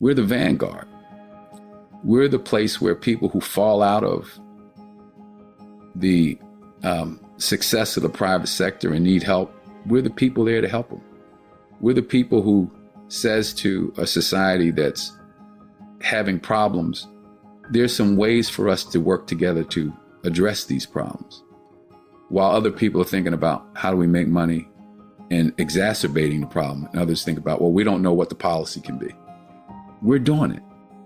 We're the Vanguard. We're the place where people who fall out of the success of the private sector and need help, we're the people there to help them. We're the people who says to a society that's having problems, there's some ways for us to work together to address these problems. While other people are thinking about how do we make money and exacerbating the problem, and others think about, well, we don't know what the policy can be. We're doing it.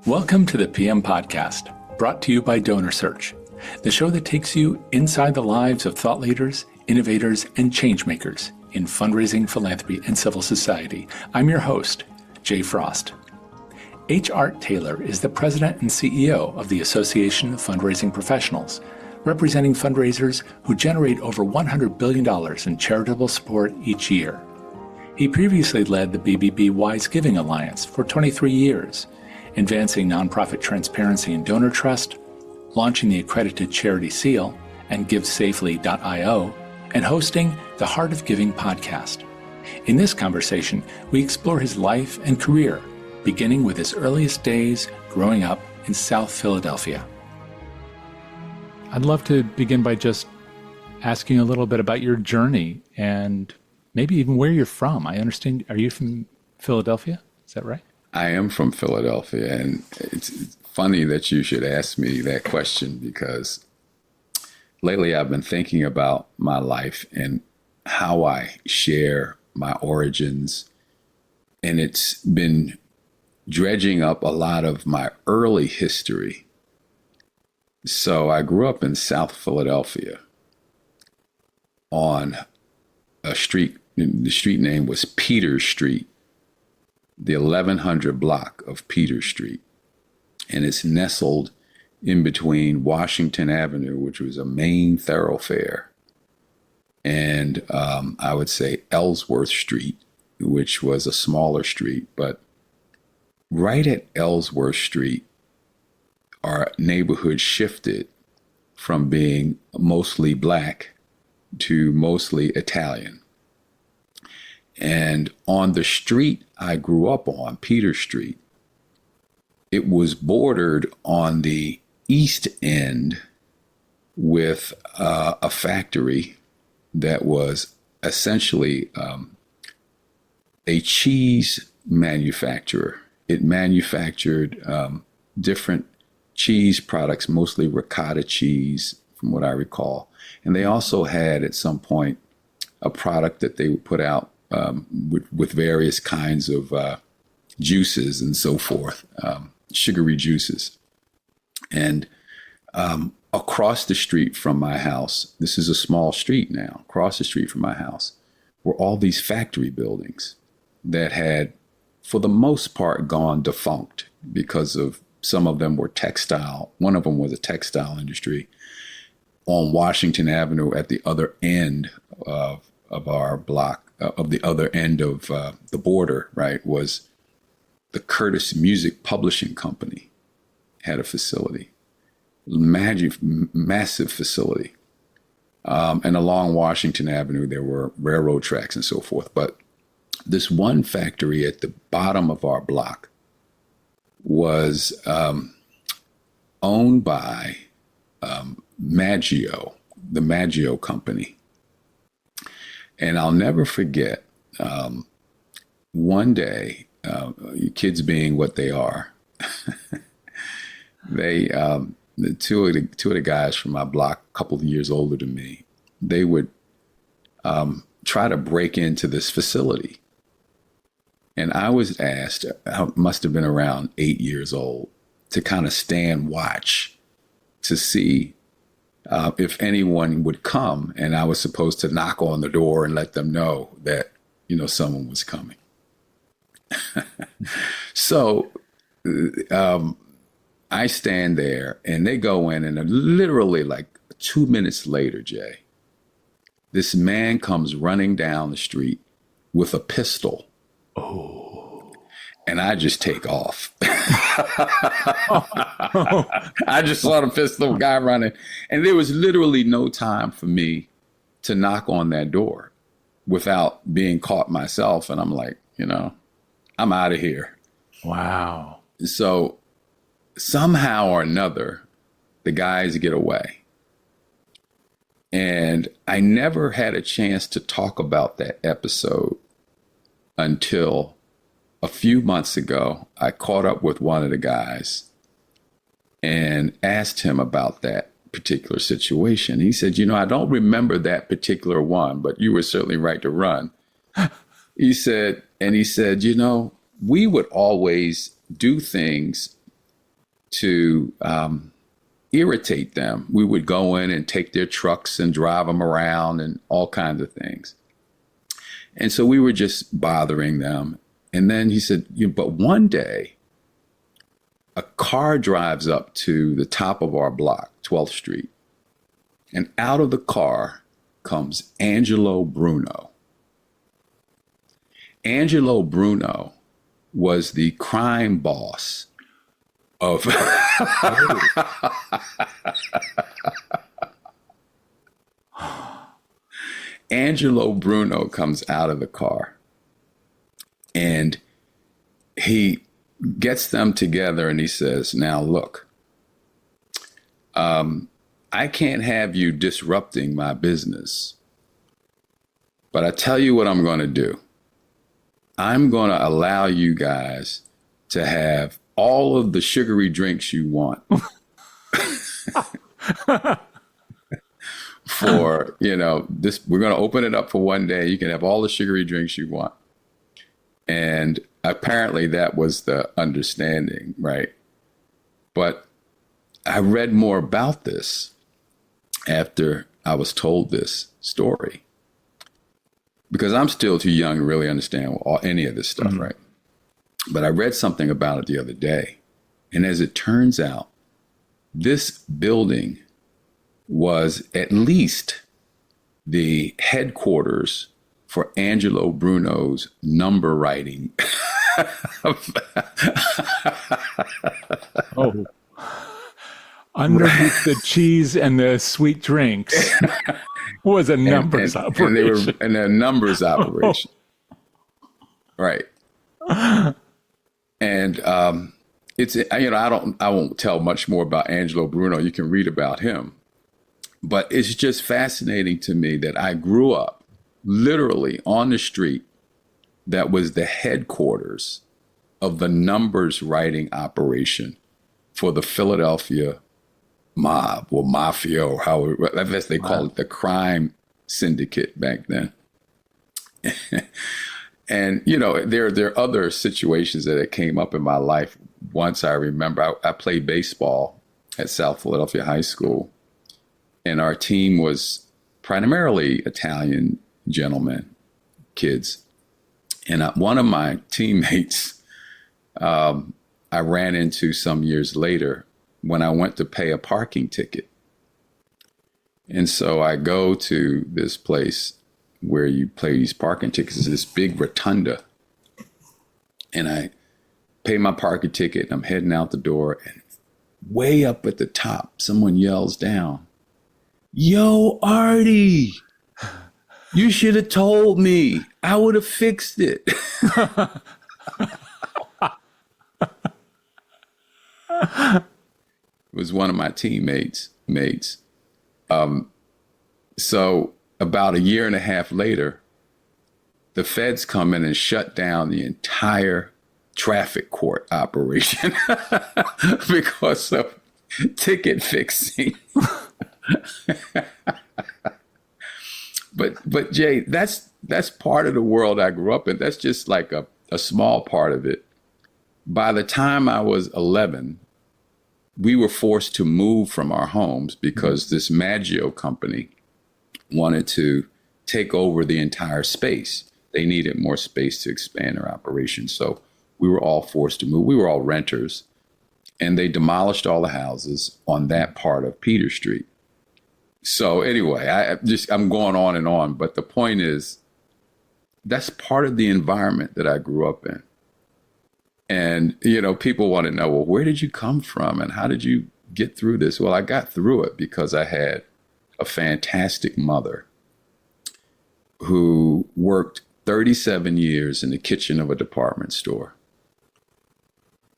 Welcome to the PM Podcast, brought to you by DonorSearch, the show that takes you inside the lives of thought leaders, innovators, and changemakers in fundraising, philanthropy, and civil society. I'm your host, Jay Frost. H. Art Taylor is the president and CEO of the Association of Fundraising Professionals, representing fundraisers who generate over $100 billion in charitable support each year. He previously led the BBB Wise Giving Alliance for 23 years, advancing nonprofit transparency and donor trust, launching the Accredited Charity Seal and GiveSafely.io, and hosting the Heart of Giving podcast. In this conversation, we explore his life and career, beginning with his earliest days growing up in South Philadelphia. I'd love to begin by just asking a little bit about your journey and maybe even where you're from. I understand, are you from Philadelphia? Is that right? I am from Philadelphia, and it's funny that you should ask me that question because lately I've been thinking about my life and how I share my origins, and it's been dredging up a lot of my early history. So I grew up in South Philadelphia on a street. The street name was Peter Street, the 1100 block of Peter Street. And it's nestled in between Washington Avenue, which was a main thoroughfare, and I would say Ellsworth Street, which was a smaller street. But right at Ellsworth Street, our neighborhood shifted from being mostly Black to mostly Italian. And on the street I grew up on, Peter Street, it was bordered on the east end with a factory that was essentially a cheese manufacturer. It manufactured different cheese products, mostly ricotta cheese, from what I recall. And they also had at some point a product that they would put out with various kinds of juices and so forth, sugary juices. And across the street from my house, this is a small street now, across the street from my house, were all these factory buildings that had, for the most part, gone defunct because of some of them were textile. One of them was a textile industry on Washington Avenue at the other end of our block, of the other end of the border, right, was the Curtis Music Publishing Company had a facility, massive facility. And along Washington Avenue, there were railroad tracks and so forth. But this one factory at the bottom of our block was owned by Maggio, the Maggio company. And I'll never forget, one day, kids being what they are, they, the two of the guys from my block, a couple of years older than me, they would try to break into this facility. And I was asked, I must have been around 8 years old, to kind of stand watch to see if anyone would come. And I was supposed to knock on the door and let them know that, someone was coming. So I stand there and they go in, and literally like 2 minutes later, Jay, this man comes running down the street with a pistol. Oh. And I just take off. I just saw the pistol guy running. And there was literally no time for me to knock on that door without being caught myself. And I'm like, I'm out of here. Wow. So somehow or another, the guys get away. And I never had a chance to talk about that episode until a few months ago. I caught up with one of the guys and asked him about that particular situation. He said, I don't remember that particular one, but you were certainly right to run. He said, we would always do things to irritate them. We would go in and take their trucks and drive them around and all kinds of things. And so we were just bothering them. And then he said, but one day a car drives up to the top of our block, 12th Street. And out of the car comes Angelo Bruno. Angelo Bruno was the crime boss of Angelo Bruno comes out of the car and he gets them together and he says, now look, I can't have you disrupting my business, but I tell you what I'm going to do. I'm going to allow you guys to have all of the sugary drinks you want for, this, we're going to open it up for one day. You can have all the sugary drinks you want. And apparently that was the understanding, right? But I read more about this after I was told this story, because I'm still too young to really understand any of this stuff, mm-hmm. right? But I read something about it the other day. And as it turns out, this building was at least the headquarters for Angelo Bruno's number writing. Oh, underneath the cheese and the sweet drinks was a numbers operation. And a numbers operation. Right. And it's, I won't tell much more about Angelo Bruno. You can read about him. But it's just fascinating to me that I grew up literally on the street that was the headquarters of the numbers writing operation for the Philadelphia mob or mafia, or as they call it, the crime syndicate back then. And, there are other situations that came up in my life. Once I remember I played baseball at South Philadelphia High School, and our team was primarily Italian gentlemen, kids. And one of my teammates, I ran into some years later when I went to pay a parking ticket. And so I go to this place where you pay these parking tickets. It's this big rotunda. And I pay my parking ticket and I'm heading out the door, and way up at the top, someone yells down, "Yo, Artie, you should have told me. I would have fixed it." It was one of my teammates. So about a year and a half later, the feds come in and shut down the entire traffic court operation because of ticket fixing. But Jay, that's part of the world I grew up in. That's just like a small part of it. By the time I was 11, we were forced to move from our homes because this Maggio company wanted to take over the entire space. They needed more space to expand their operation. So we were all forced to move. We were all renters, and they demolished all the houses on that part of Peter Street. So anyway, I'm going on and on, but the point is, that's part of the environment that I grew up in. And, people want to know, well, where did you come from and how did you get through this? Well, I got through it because I had a fantastic mother who worked 37 years in the kitchen of a department store.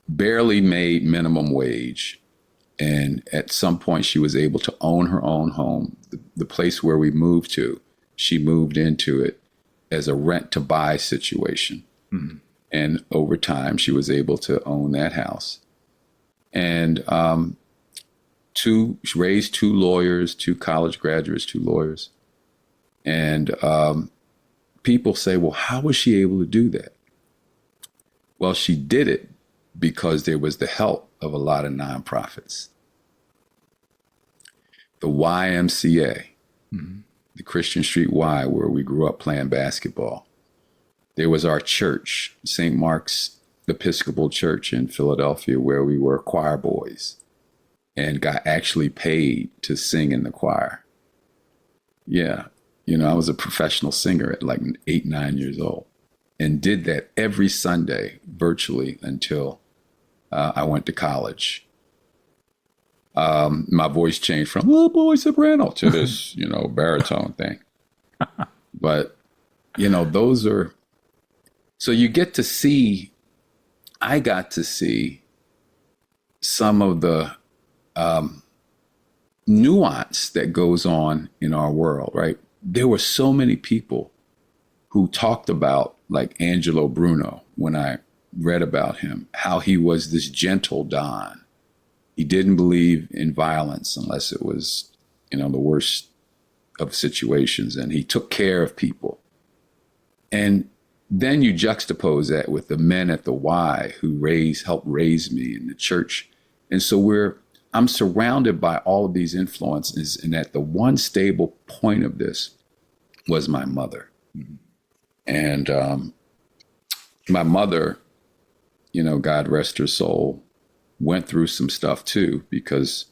barely made minimum wage. And at some point, she was able to own her own home. The place where we moved to, she moved into it as a rent to buy situation. Mm-hmm. And over time, she was able to own that house. And she raised 2 lawyers, 2 college graduates, 2 lawyers. And people say, well, how was she able to do that? Well, she did it because there was the help of a lot of nonprofits. The YMCA, mm-hmm. the Christian Street Y, where we grew up playing basketball. There was our church, St. Mark's Episcopal Church in Philadelphia, where we were choir boys and got actually paid to sing in the choir. Yeah. I was a professional singer at like 8, 9 years old and did that every Sunday virtually until I went to college. My voice changed from little boy soprano to this, baritone thing. But, those are, so you get to see, I got to see some of the nuance that goes on in our world, right? There were so many people who talked about, like Angelo Bruno, when I read about him, how he was this gentle Don. He didn't believe in violence unless it was, the worst of situations, and he took care of people. And then you juxtapose that with the men at the Y who helped raise me in the church. And so I'm surrounded by all of these influences, and at the one stable point of this was my mother. Mm-hmm. And my mother, God rest her soul, went through some stuff too, because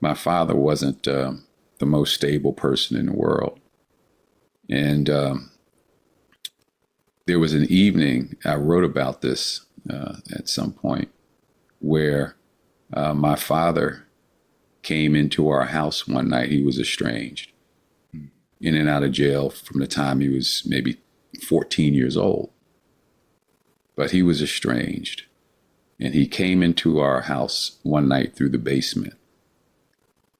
my father wasn't the most stable person in the world. And there was an evening, I wrote about this at some point, where my father came into our house one night. He was estranged, in and out of jail from the time he was maybe 14 years old. But he was estranged. And he came into our house one night through the basement.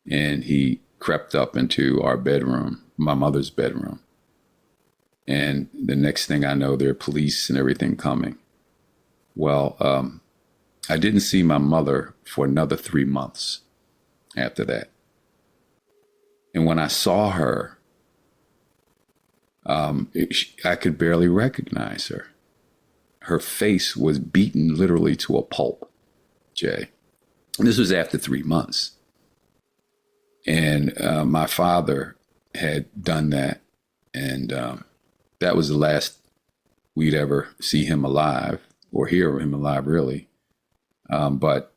And he crept up into our bedroom, my mother's bedroom. And the next thing I know, there are police and everything coming. Well, I didn't see my mother for another 3 months after that. And when I saw her, I could barely recognize her. Her face was beaten literally to a pulp, Jay. And this was after 3 months. And my father had done that. And that was the last we'd ever see him alive, or hear him alive, really. But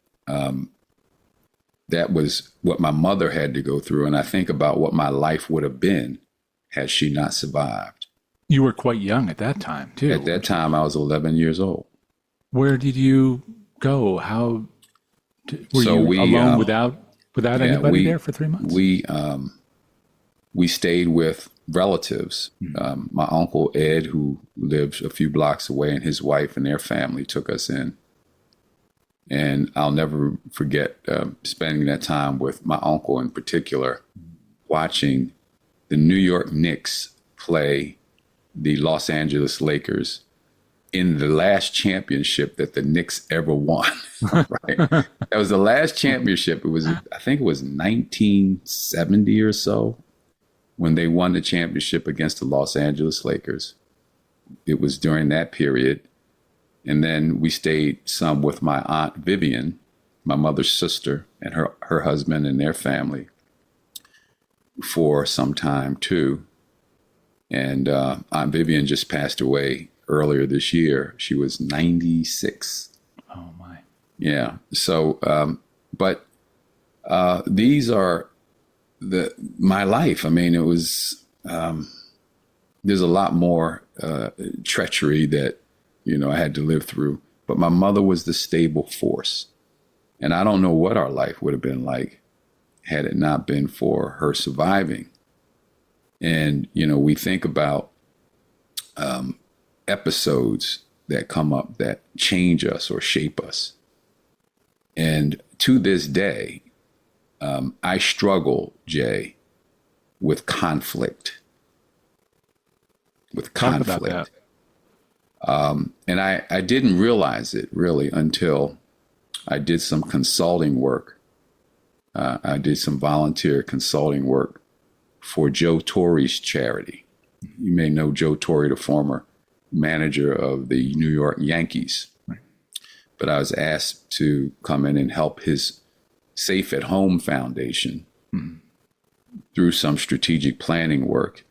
that was what my mother had to go through. And I think about what my life would have been had she not survived. You were quite young at that time, too. At that time, I was 11 years old. Where did you go? Were you alone without anybody there for 3 months? We stayed with relatives. Mm-hmm. My uncle Ed, who lived a few blocks away, and his wife and their family took us in. And I'll never forget spending that time with my uncle in particular, watching the New York Knicks play the Los Angeles Lakers in the last championship that the Knicks ever won. Right? That was the last championship. I think it was 1970 or so when they won the championship against the Los Angeles Lakers. It was during that period. And then we stayed some with my Aunt Vivian, my mother's sister, and her husband and their family for some time too. And Aunt Vivian just passed away earlier this year. She was 96. Oh, my. Yeah. So, but these are my life. I mean, it was, there's a lot more treachery that, I had to live through. But my mother was the stable force. And I don't know what our life would have been like had it not been for her surviving. And, we think about episodes that come up that change us or shape us. And to this day, I struggle, Jay, with conflict. Talk about that. And I didn't realize it really until I did some consulting work. I did some volunteer consulting work for Joe Torre's charity. You may know Joe Torre, the former manager of the New York Yankees. Right. But I was asked to come in and help his Safe at Home Foundation through some strategic planning work.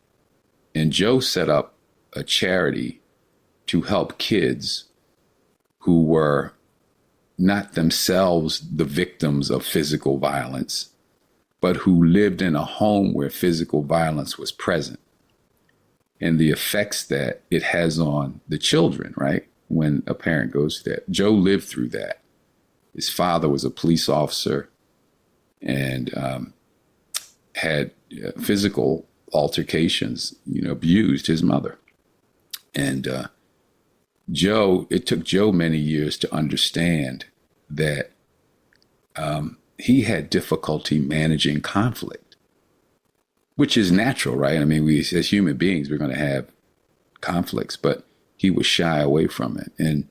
And Joe set up a charity to help kids who were not themselves the victims of physical violence, but who lived in a home where physical violence was present, and the effects that it has on the children, right? When a parent goes through that. Joe lived through that. His father was a police officer and had physical altercations, abused his mother. And it took Joe many years to understand that he had difficulty managing conflict, which is natural, right? I mean, we as human beings, we're going to have conflicts, but he would shy away from it. And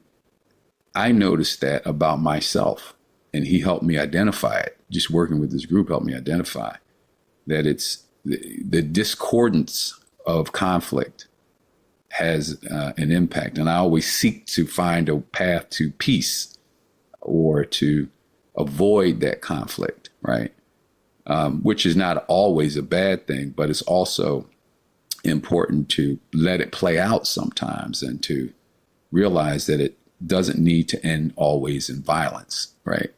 I noticed that about myself, and he helped me identify it. Just working with this group helped me identify that it's the discordance of conflict has an impact. And I always seek to find a path to peace or to avoid that conflict, right? Which is not always a bad thing, but it's also important to let it play out sometimes and to realize that it doesn't need to end always in violence, right?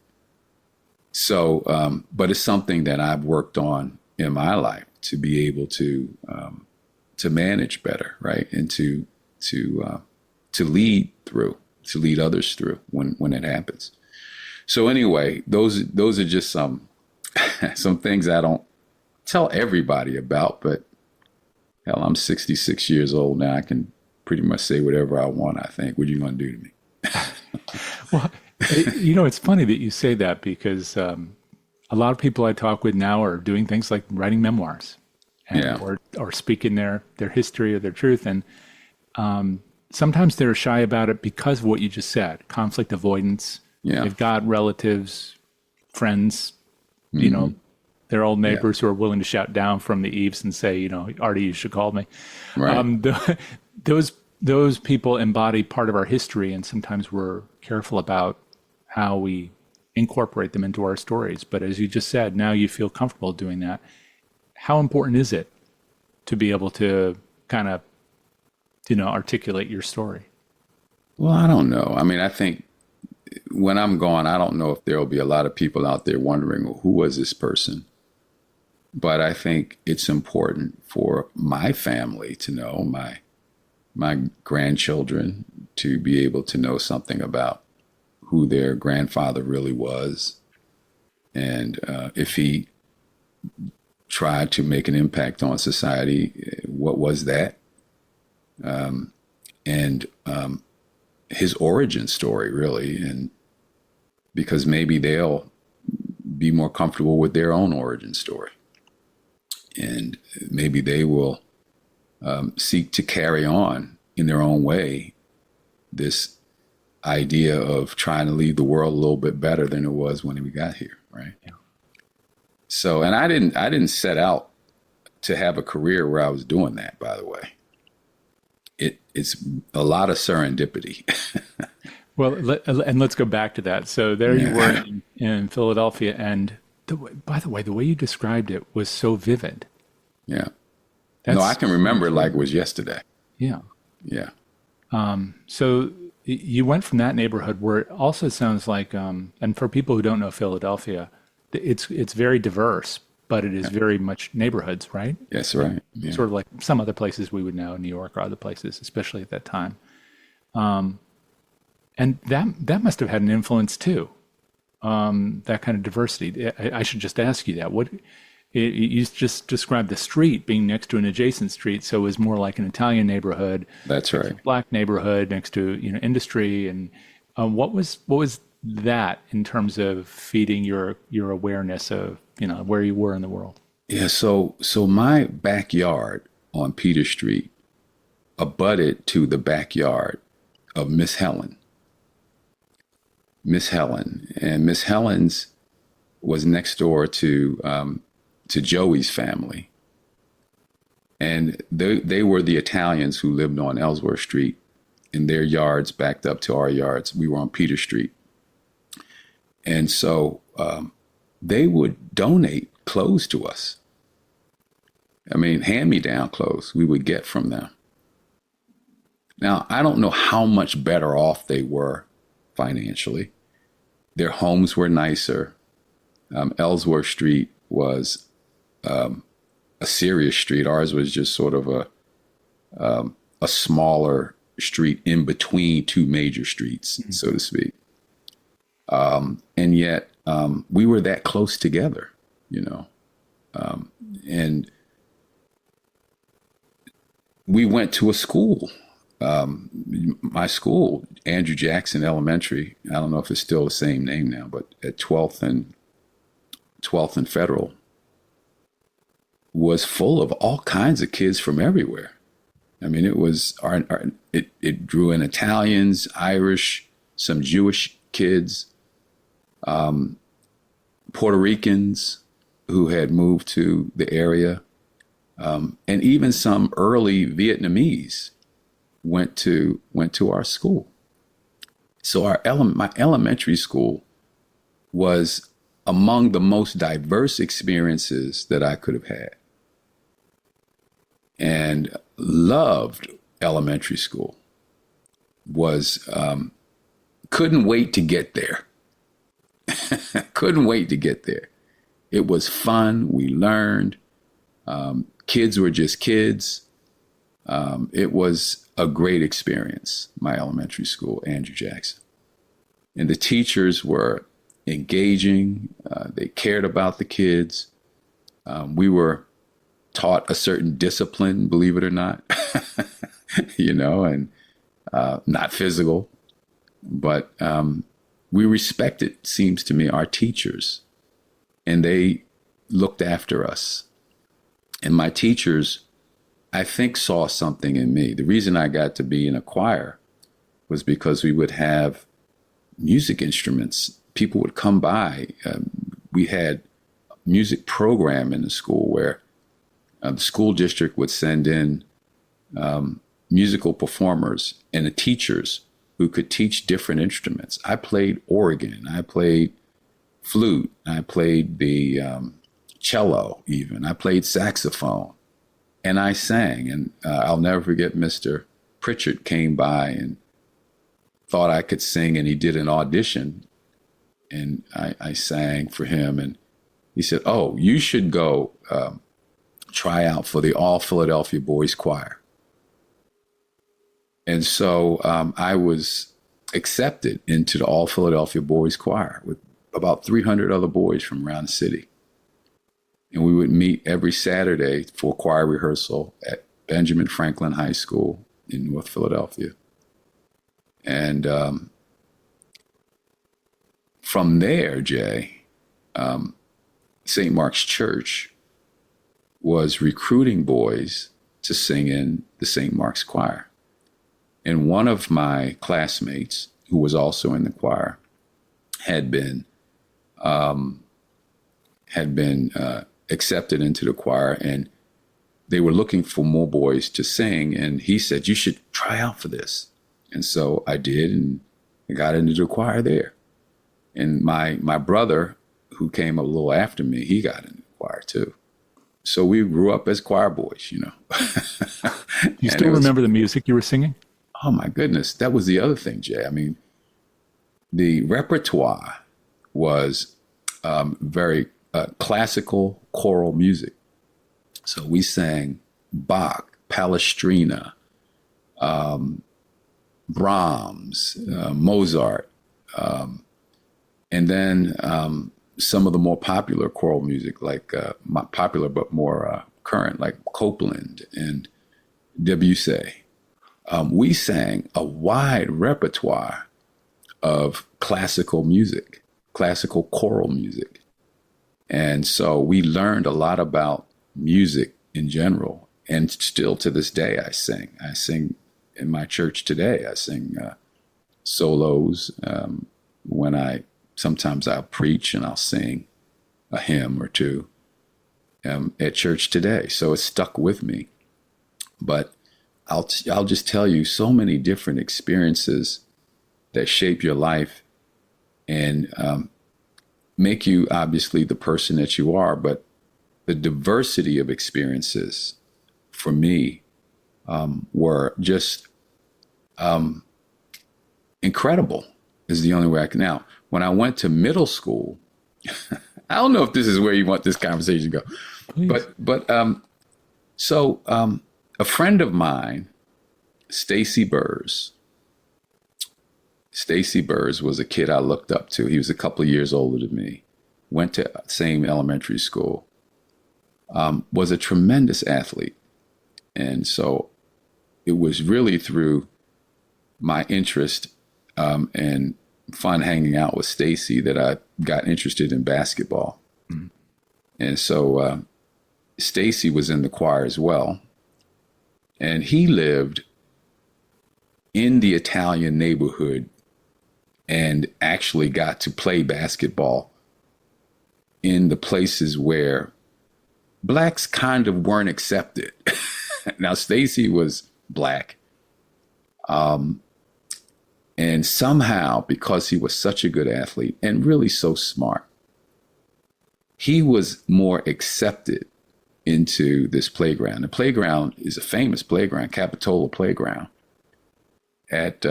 So, but it's something that I've worked on in my life to be able to manage better, right? And to lead others through when it happens. So anyway, those are just some things I don't tell everybody about, but hell, I'm 66 years old now. I can pretty much say whatever I want, I think. What are you going to do to me? Well, it's funny that you say that because a lot of people I talk with now are doing things like writing memoirs or speaking their history or their truth. And sometimes they're shy about it because of what you just said, conflict avoidance. Yeah. They've got relatives, friends, their old neighbors who are willing to shout down from the eaves and say, Artie, you should call me. Right. Those people embody part of our history, and sometimes we're careful about how we incorporate them into our stories. But as you just said, now you feel comfortable doing that. How important is it to be able to kind of, articulate your story? Well, I don't know. I mean, I think when I'm gone, I don't know if there will be a lot of people out there wondering, well, who was this person? But I think it's important for my family to know, my grandchildren to be able to know something about who their grandfather really was. And if he tried to make an impact on society, what was that? And his origin story, really. And because maybe they'll be more comfortable with their own origin story. And maybe they will seek to carry on in their own way this idea of trying to leave the world a little bit better than it was when we got here, right? Yeah. So, and I didn't set out to have a career where I was doing that, by the way. It's a lot of serendipity. Well, and let's go back to that. So there you were in Philadelphia, and by the way, the way you described it was so vivid. Yeah. No, I can remember it like it was yesterday. Yeah. Yeah. So you went from that neighborhood where it also sounds like, and for people who don't know Philadelphia, it's very diverse, but it is very much neighborhoods, right? Yes, right. Yeah. Sort of like some other places we would know, New York or other places, especially at that time. And that must have had an influence too, that kind of diversity. I should just ask you that. You just described the street being next to an adjacent street, so it was more like an Italian neighborhood. That's right. Black neighborhood next to industry, and what was that in terms of feeding your awareness of, where you were in the world? Yeah, so my backyard on Peter Street abutted to the backyard of Miss Helen. And Miss Helen's was next door to Joey's family. And they were the Italians who lived on Ellsworth Street, and their yards backed up to our yards. We were on Peter Street. And so they would donate clothes to us. I mean, hand-me-down clothes we would get from them. Now, I don't know how much better off they were financially. Their homes were nicer. Ellsworth Street was a serious street. Ours was just sort of a smaller street in between two major streets, so to speak. And yet we were that close together, and we went to a school. My school, Andrew Jackson Elementary, I don't know if it's still the same name now, but at 12th and Federal, was full of all kinds of kids from everywhere. I mean, it was it drew in Italians, Irish, some Jewish kids, Puerto Ricans who had moved to the area, and even some early Vietnamese went to our school. So my elementary school was among the most diverse experiences that I could have had, and loved elementary school. Was couldn't wait to get there. Couldn't wait to get there. It was fun. We learned. Kids were just kids. It was a great experience, my elementary school, Andrew Jackson. And the teachers were engaging. They cared about the kids. We were taught a certain discipline, believe it or not, and not physical, but we respected, seems to me, our teachers, and they looked after us. And my teachers, I think, saw something in me. The reason I got to be in a choir was because we would have music instruments. People would come by. We had a music program in the school where the school district would send in musical performers and the teachers who could teach different instruments. I played organ. I played flute. I played the cello even. I played saxophone. And I sang, and I'll never forget Mr. Pritchard came by and thought I could sing, and he did an audition, and I sang for him, and he said, "Oh, you should go try out for the All Philadelphia Boys Choir." And so I was accepted into the All Philadelphia Boys Choir with about 300 other boys from around the city. And we would meet every Saturday for choir rehearsal at Benjamin Franklin High School in North Philadelphia. And from there, Jay, St. Mark's Church was recruiting boys to sing in the St. Mark's Choir. And one of my classmates, who was also in the choir, had been accepted into the choir, and they were looking for more boys to sing. And he said, "You should try out for this." And so I did, and I got into the choir there. And my brother, who came a little after me, he got into the choir too. So we grew up as choir boys, You still remember the music you were singing? Oh my goodness. That was the other thing, Jay. I mean, the repertoire was very classical choral music. So we sang Bach, Palestrina, Brahms, Mozart, and then some of the more popular choral music, like not popular but more current, like Copland and Debussy. We sang a wide repertoire of classical music, classical choral music. And so we learned a lot about music in general. And still to this day, I sing. I sing in my church today. I sing solos sometimes I'll preach and I'll sing a hymn or two at church today. So it's stuck with me. But I'll just tell you, so many different experiences that shape your life and make you obviously the person that you are. But the diversity of experiences for me were just incredible is the only way I can. Now, when I went to middle school, I don't know if this is where you want this conversation to go. Please. But a friend of mine, Stacy Burrs was a kid I looked up to. He was a couple of years older than me, went to same elementary school, was a tremendous athlete. And so it was really through my interest and fun hanging out with Stacy that I got interested in basketball. Mm-hmm. And so Stacy was in the choir as well. And he lived in the Italian neighborhood and actually got to play basketball in the places where blacks kind of weren't accepted. Now, Stacy was black. And somehow, because he was such a good athlete and really so smart, he was more accepted into this playground. The playground is a famous playground, Capitola Playground, at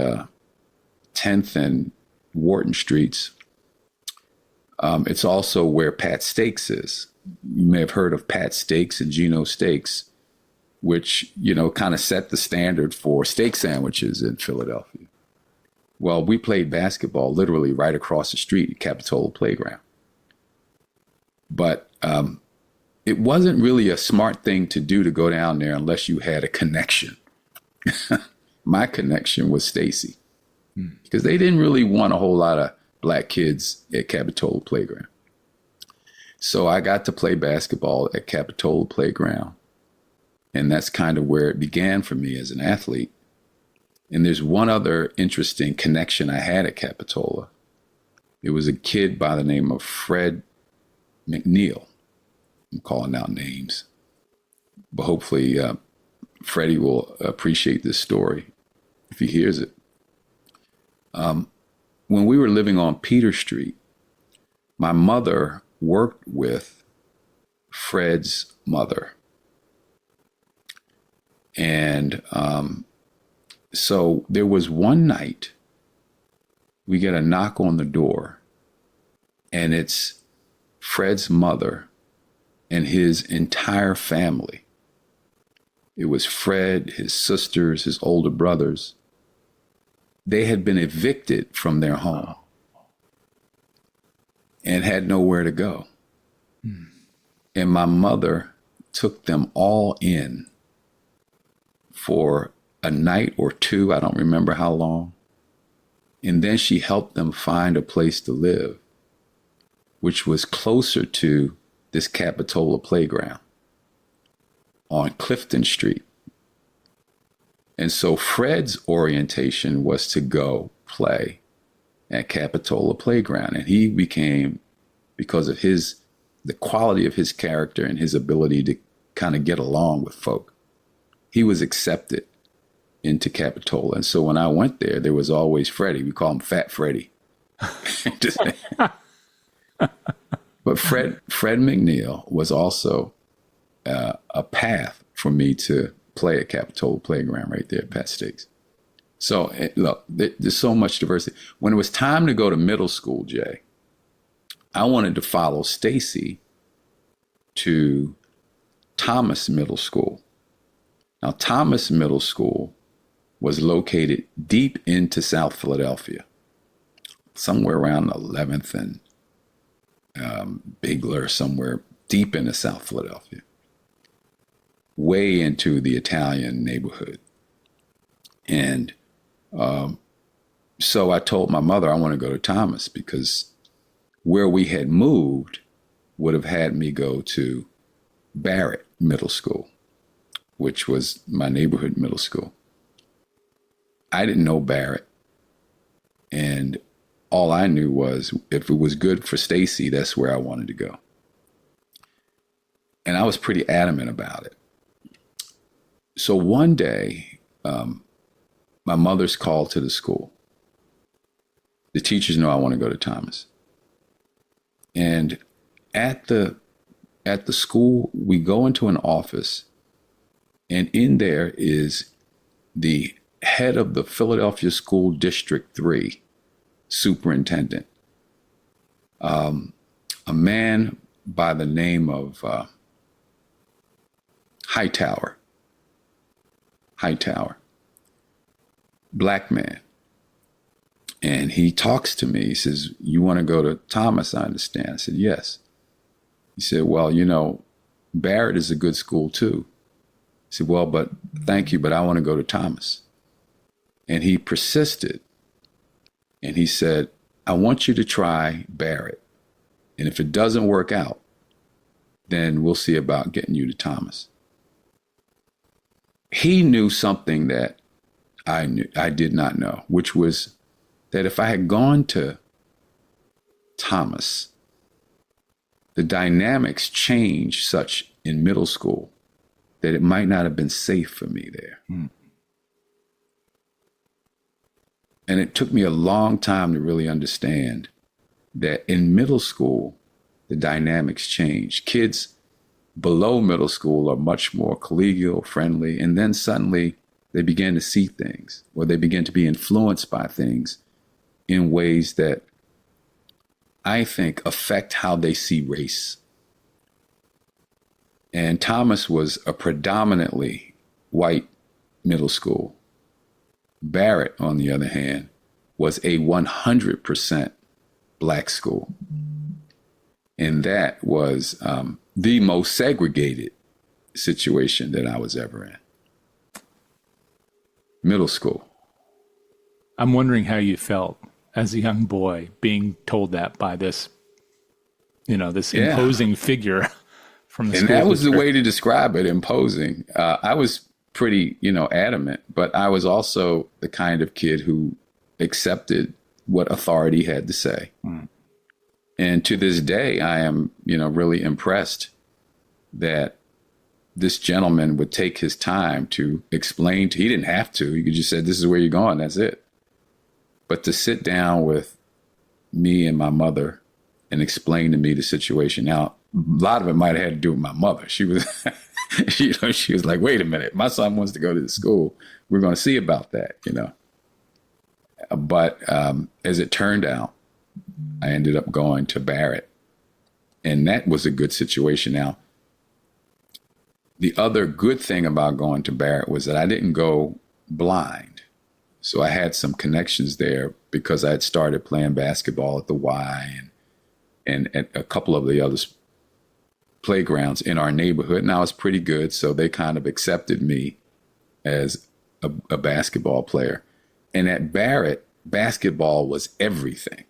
10th and Wharton Streets. It's also where Pat Steaks is. You may have heard of Pat Steaks and Gino Steaks, which, kind of set the standard for steak sandwiches in Philadelphia. Well, we played basketball literally right across the street at Capitola Playground. But it wasn't really a smart thing to do to go down there unless you had a connection. My connection was Stacy, because they didn't really want a whole lot of black kids at Capitola Playground. So I got to play basketball at Capitola Playground. And that's kind of where it began for me as an athlete. And there's one other interesting connection I had at Capitola. It was a kid by the name of Fred McNeil. I'm calling out names, but hopefully Freddie will appreciate this story if he hears it. When we were living on Peter Street, my mother worked with Fred's mother. And so there was one night we get a knock on the door, and it's Fred's mother and his entire family. It was Fred, his sisters, his older brothers. They had been evicted from their home and had nowhere to go. And my mother took them all in for a night or two, I don't remember how long. And then she helped them find a place to live, which was closer to this Capitola Playground on Clifton Street. And so Fred's orientation was to go play at Capitola Playground. And he became, because of the quality of his character and his ability to kind of get along with folk, he was accepted into Capitola. And so when I went there, there was always Freddie. We call him Fat Freddie. But Fred McNeil was also a path for me to play at Capitola Playground right there at Pat Steaks. So look, there's so much diversity. When it was time to go to middle school, Jay, I wanted to follow Stacy to Thomas Middle School. Now, Thomas Middle School was located deep into South Philadelphia, somewhere around 11th and Bigler, somewhere deep into South Philadelphia, way into the Italian neighborhood. And So I told my mother I want to go to Thomas because where we had moved would have had me go to Barrett Middle School, which was my neighborhood middle school. I didn't know Barrett. And all I knew was if it was good for Stacy, that's where I wanted to go. And I was pretty adamant about it. So one day, my mother's called to the school. The teachers know I want to go to Thomas. And at the school, we go into an office, and in there is the head of the Philadelphia School District 3 superintendent, a man by the name of Hightower, black man. And he talks to me. He says, "You want to go to Thomas, I understand." I said, "Yes." He said, "Well, Barrett is a good school too." I said, "Well, but thank you, but I want to go to Thomas." And he persisted. And he said, "I want you to try Barrett. And if it doesn't work out, then we'll see about getting you to Thomas." He knew something that I did not know, which was that if I had gone to Thomas, the dynamics changed such in middle school that it might not have been safe for me there. And it took me a long time to really understand that in middle school, the dynamics change. Kids below middle school are much more collegial, friendly, and then suddenly they begin to see things, or they begin to be influenced by things in ways that I think affect how they see race. And Thomas was a predominantly white middle school. Barrett, on the other hand, was a 100% black school. And that was the most segregated situation that I was ever in. Middle school. I'm wondering how you felt as a young boy being told that by this, this imposing figure from the school. And that was the way to describe it, imposing. I was pretty, adamant, but I was also the kind of kid who accepted what authority had to say. And to this day, I am, really impressed that this gentleman would take his time to explain he didn't have to, he could just say, "This is where you're going, that's it." But to sit down with me and my mother and explain to me the situation. Now, a lot of it might have had to do with my mother. She was, she was like, "Wait a minute, my son wants to go to the school. We're going to see about that, But as it turned out, I ended up going to Barrett, and that was a good situation. Now, the other good thing about going to Barrett was that I didn't go blind. So I had some connections there because I had started playing basketball at the Y and at a couple of the other playgrounds in our neighborhood, and I was pretty good. So they kind of accepted me as a basketball player. And at Barrett, basketball was everything.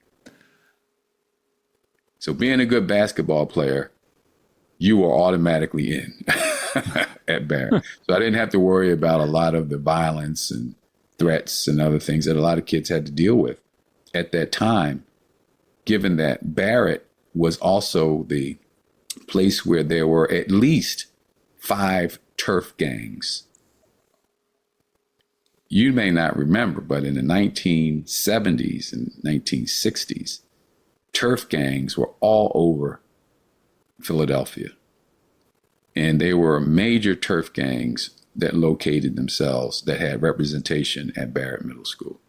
So being a good basketball player, you were automatically in at Barrett. So I didn't have to worry about a lot of the violence and threats and other things that a lot of kids had to deal with at that time, given that Barrett was also the place where there were at least 5 turf gangs. You may not remember, but in the 1970s and 1960s, turf gangs were all over Philadelphia. And they were major turf gangs that located themselves, that had representation at Barrett Middle School.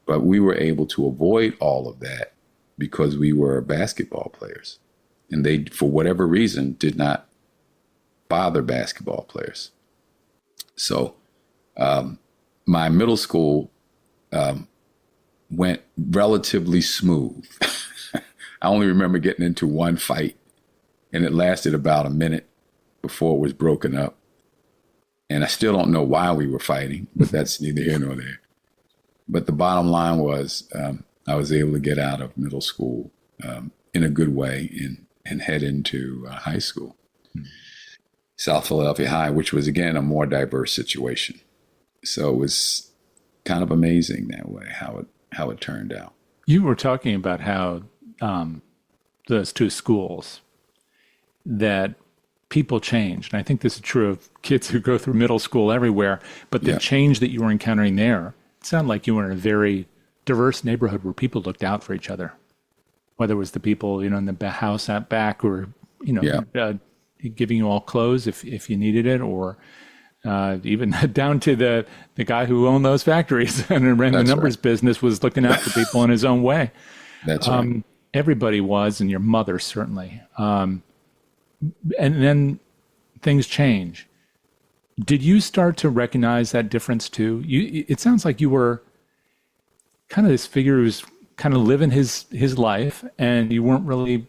But we were able to avoid all of that because we were basketball players. And they, for whatever reason, did not bother basketball players. So my middle school went relatively smooth. I only remember getting into one fight, and it lasted about a minute before it was broken up. And I still don't know why we were fighting, but that's neither here nor there. But the bottom line was I was able to get out of middle school in a good way and head into high school, South Philadelphia High, which was, again, a more diverse situation. So it was kind of amazing that way, how it turned out. You were talking about how those two schools, that people changed. And I think this is true of kids who go through middle school everywhere. But the change that you were encountering there, it sounded like you were in a very diverse neighborhood where people looked out for each other. Whether it was the people, in the house out back who were, giving you all clothes if you needed it, or even down to the guy who owned those factories and ran the numbers business was looking out for people in his own way. That's right. Everybody was, and your mother certainly. And then things change. Did you start to recognize that difference too? It sounds like you were kind of this figure who was kind of living his life, and you weren't really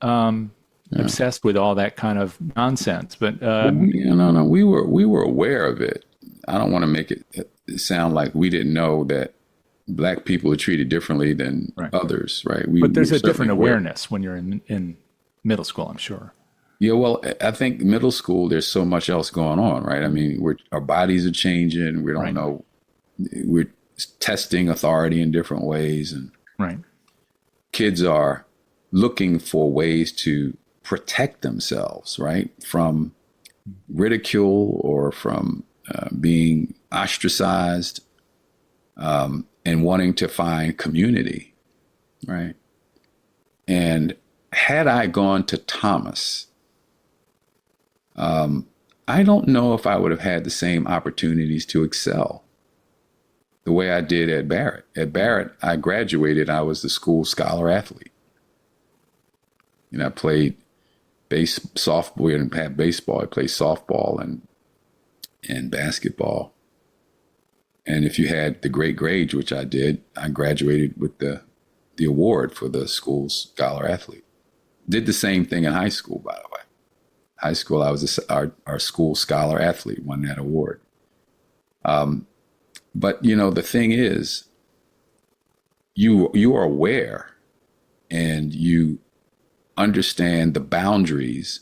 obsessed with all that kind of nonsense. But no, we were aware of it. I don't want to make it sound like we didn't know that Black people are treated differently than others, right? But there's a different awareness when you're in middle school, I'm sure. Yeah, well, I think middle school, there's so much else going on, right? I mean, our bodies are changing. We don't know. We're testing authority in different ways. And kids are looking for ways to protect themselves, right? From ridicule or from being ostracized, and wanting to find community, right? And had I gone to Thomas, I don't know if I would have had the same opportunities to excel the way I did at Barrett. At Barrett, I graduated. I was the school scholar athlete. I played softball and had baseball. I played softball and basketball. And if you had the great grades, which I did, I graduated with the award for the school scholar athlete. Did the same thing in high school, by the way. High school, I was our school scholar athlete, won that award. But the thing is, you are aware and you understand the boundaries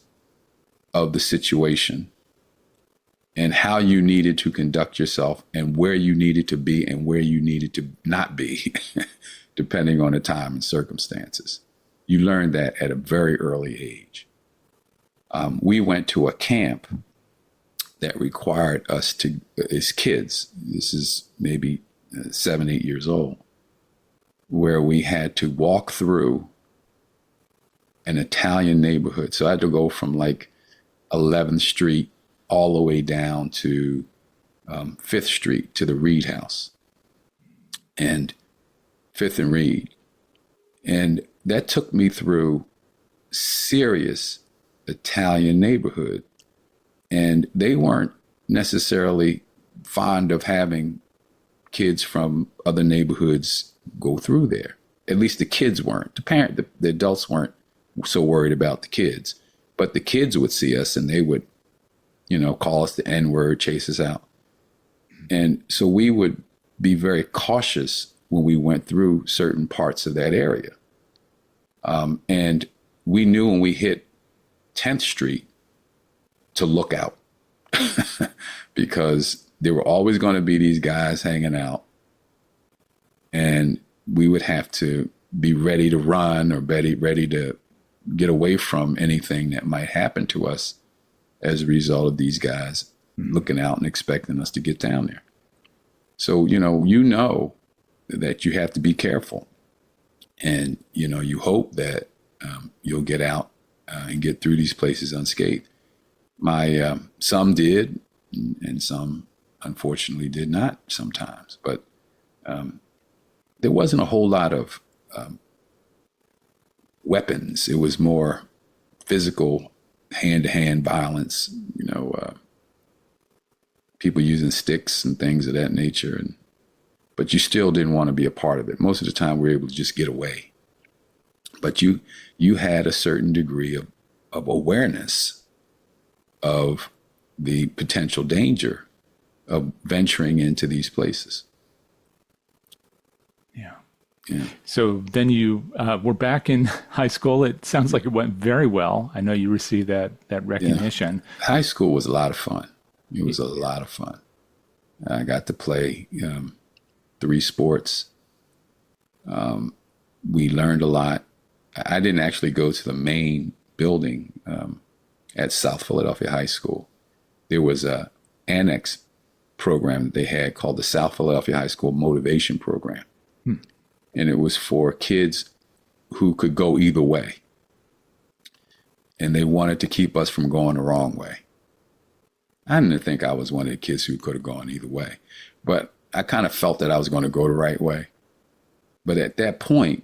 of the situation and how you needed to conduct yourself and where you needed to be and where you needed to not be, depending on the time and circumstances. You learned that at a very early age. We went to a camp that required us to, as kids, this is maybe 7, 8 years old, where we had to walk through an Italian neighborhood. So I had to go from like 11th Street all the way down to 5th Street to the Reed House and 5th and Reed. And that took me through serious Italian neighborhood. And they weren't necessarily fond of having kids from other neighborhoods go through there. At least the kids weren't. The adults weren't so worried about the kids. But the kids would see us and they would, call us the N-word, chase us out. And so we would be very cautious when we went through certain parts of that area. And we knew when we hit 10th Street to look out because there were always going to be these guys hanging out, and we would have to be ready to run or ready to get away from anything that might happen to us as a result of these guys looking out and expecting us to get down there. So, you know that you have to be careful, and, you hope that you'll get out and get through these places unscathed. Some did, and some unfortunately did not sometimes. But there wasn't a whole lot of weapons. It was more physical, hand-to-hand violence. People using sticks and things of that nature. But you still didn't want to be a part of it. Most of the time, we were able to just get away. But you had a certain degree of awareness of the potential danger of venturing into these places. Yeah. So then you were back in high school. It sounds like it went very well. I know you received that recognition. Yeah. High school was a lot of fun. It was a lot of fun. I got to play 3 sports. We learned a lot. I didn't actually go to the main building at South Philadelphia High School. There was a annex program that they had called the South Philadelphia High School Motivation Program. And it was for kids who could go either way. And they wanted to keep us from going the wrong way. I didn't think I was one of the kids who could have gone either way, but I kind of felt that I was going to go the right way. But at that point,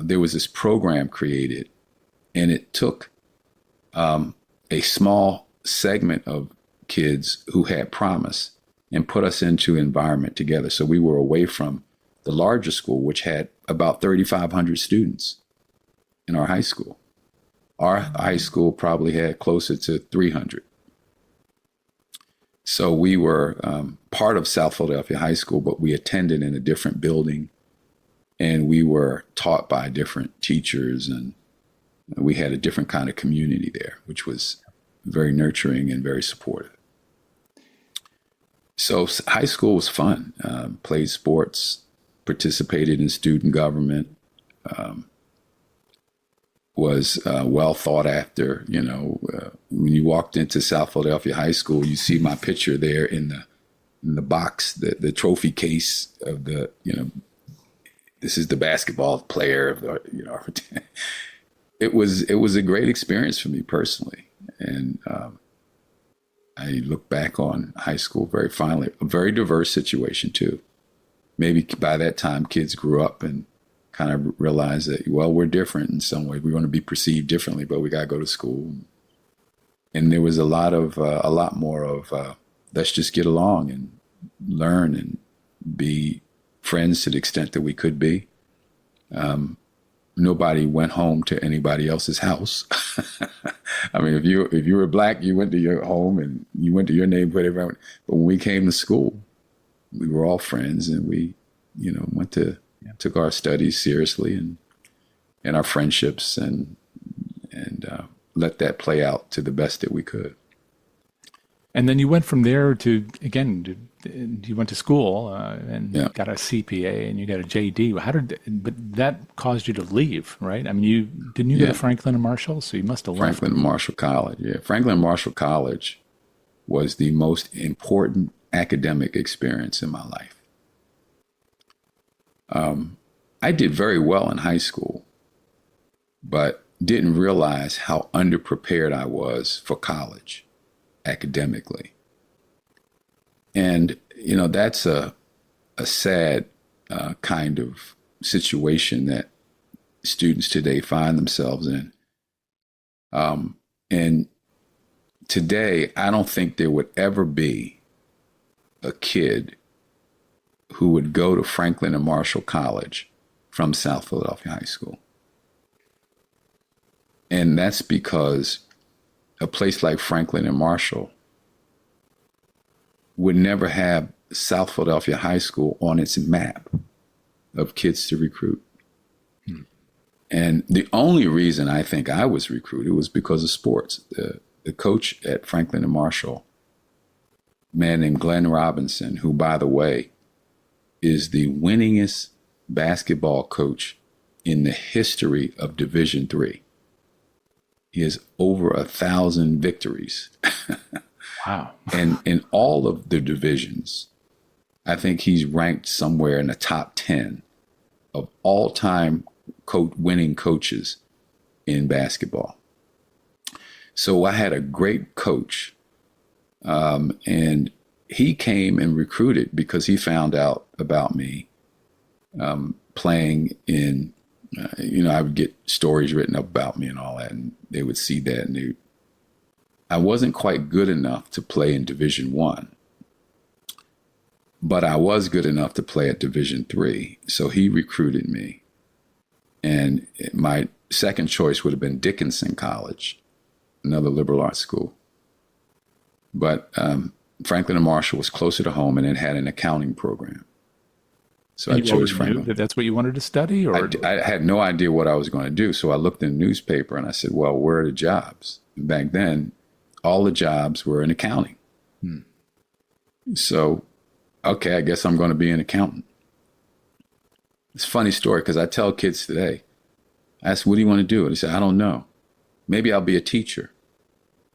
there was this program created, and it took a small segment of kids who had promise and put us into an environment together. So we were away from the larger school, which had about 3,500 students in our high school. Our high school probably had closer to 300. So we were part of South Philadelphia High School, but we attended in a different building, and we were taught by different teachers, and we had a different kind of community there, which was very nurturing and very supportive. So high school was fun. Played sports, participated in student government, was well thought after. When you walked into South Philadelphia High School, you see my picture there in the box, the trophy case of this is the basketball player. It was a great experience for me personally, and I look back on high school very fondly. A very diverse situation too. Maybe by that time kids grew up and kind of realized that, well, we're different in some way. We're going to be perceived differently, but we got to go to school. And there was a lot more of let's just get along and learn and be friends to the extent that we could be. Nobody went home to anybody else's house. I mean, if you were black, you went to your home and you went to your neighborhood. Everyone. But when we came to school, we were all friends, and we, took our studies seriously and our friendships and let that play out to the best that we could. And then you went from there to, again, you went to school and got a CPA and you got a JD. But that caused you to leave, right? I mean, you go to Franklin and Marshall, so you must have left. Franklin and Marshall College, yeah. Franklin and Marshall College was the most important academic experience in my life. I did very well in high school, but didn't realize how underprepared I was for college academically. And, that's a sad kind of situation that students today find themselves in. And today, I don't think there would ever be a kid who would go to Franklin and Marshall College from South Philadelphia High School. And that's because a place like Franklin and Marshall would never have South Philadelphia High School on its map of kids to recruit. And the only reason I think I was recruited was because of sports. The coach at Franklin and Marshall, a man named Glenn Robinson, who, by the way, is the winningest basketball coach in the history of Division III. He has over 1,000 victories. Wow. And in all of the divisions, I think he's ranked somewhere in the top 10 of all-time winning coaches in basketball. So I had a great coach, and he came and recruited because he found out about me playing in, I would get stories written up about me and all that, and they would see that, and I wasn't quite good enough to play in Division I, but I was good enough to play at Division III. So he recruited me, and my second choice would have been Dickinson College, another liberal arts school. But Franklin and Marshall was closer to home, and it had an accounting program. So And I you chose already knew Franklin. that that's what you wanted to study, or I had no idea what I was going to do. So I looked in the newspaper and I said, well, where are the jobs? And back then, all the jobs were in accounting. So, okay, I guess I'm going to be an accountant. It's a funny story because I tell kids today, I ask, what do you want to do? And they say, I don't know. Maybe I'll be a teacher.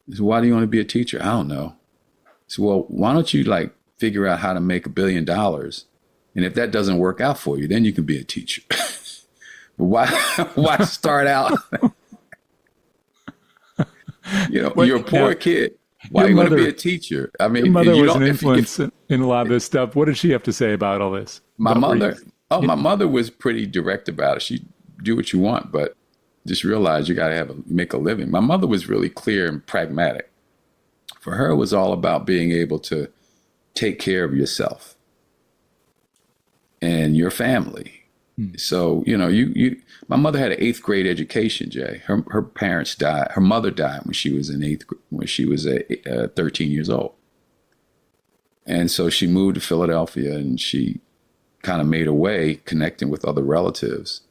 I said, why do you want to be a teacher? I don't know. I said, well, why don't you like figure out how to make $1 billion? And if that doesn't work out for you, then you can be a teacher. But why start out? You're a poor kid. Why are you going to be a teacher? I mean, your mother you was don't, an if- influence in a lot of this stuff. What did she have to say about all this? My About where mother, you- my mother was pretty direct about it. She do what you want, but just realize you got to make a living. My mother was really clear and pragmatic. For her, it was all about being able to take care of yourself and your family. So, my mother had an 8th grade education, Jay. Her parents died. Her mother died when she was when she was 13 years old. And so she moved to Philadelphia and she kind of made her way connecting with other relatives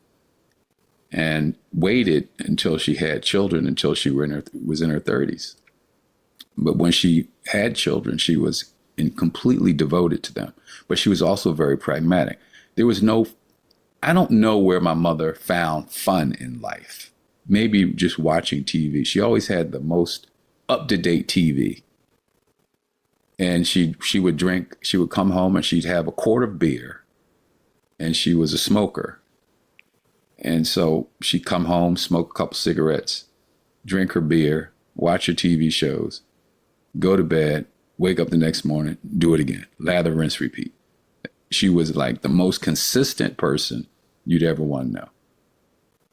and waited until she had children, until she was in her 30s. But when she had children, she was completely devoted to them. But she was also very pragmatic. I don't know where my mother found fun in life. Maybe just watching TV. She always had the most up-to-date TV. And she would come home and she'd have a quart of beer. And she was a smoker. And so she'd come home, smoke a couple cigarettes, drink her beer, watch her TV shows, go to bed, wake up the next morning, do it again. Lather, rinse, repeat. She was like the most consistent person you'd ever want to know.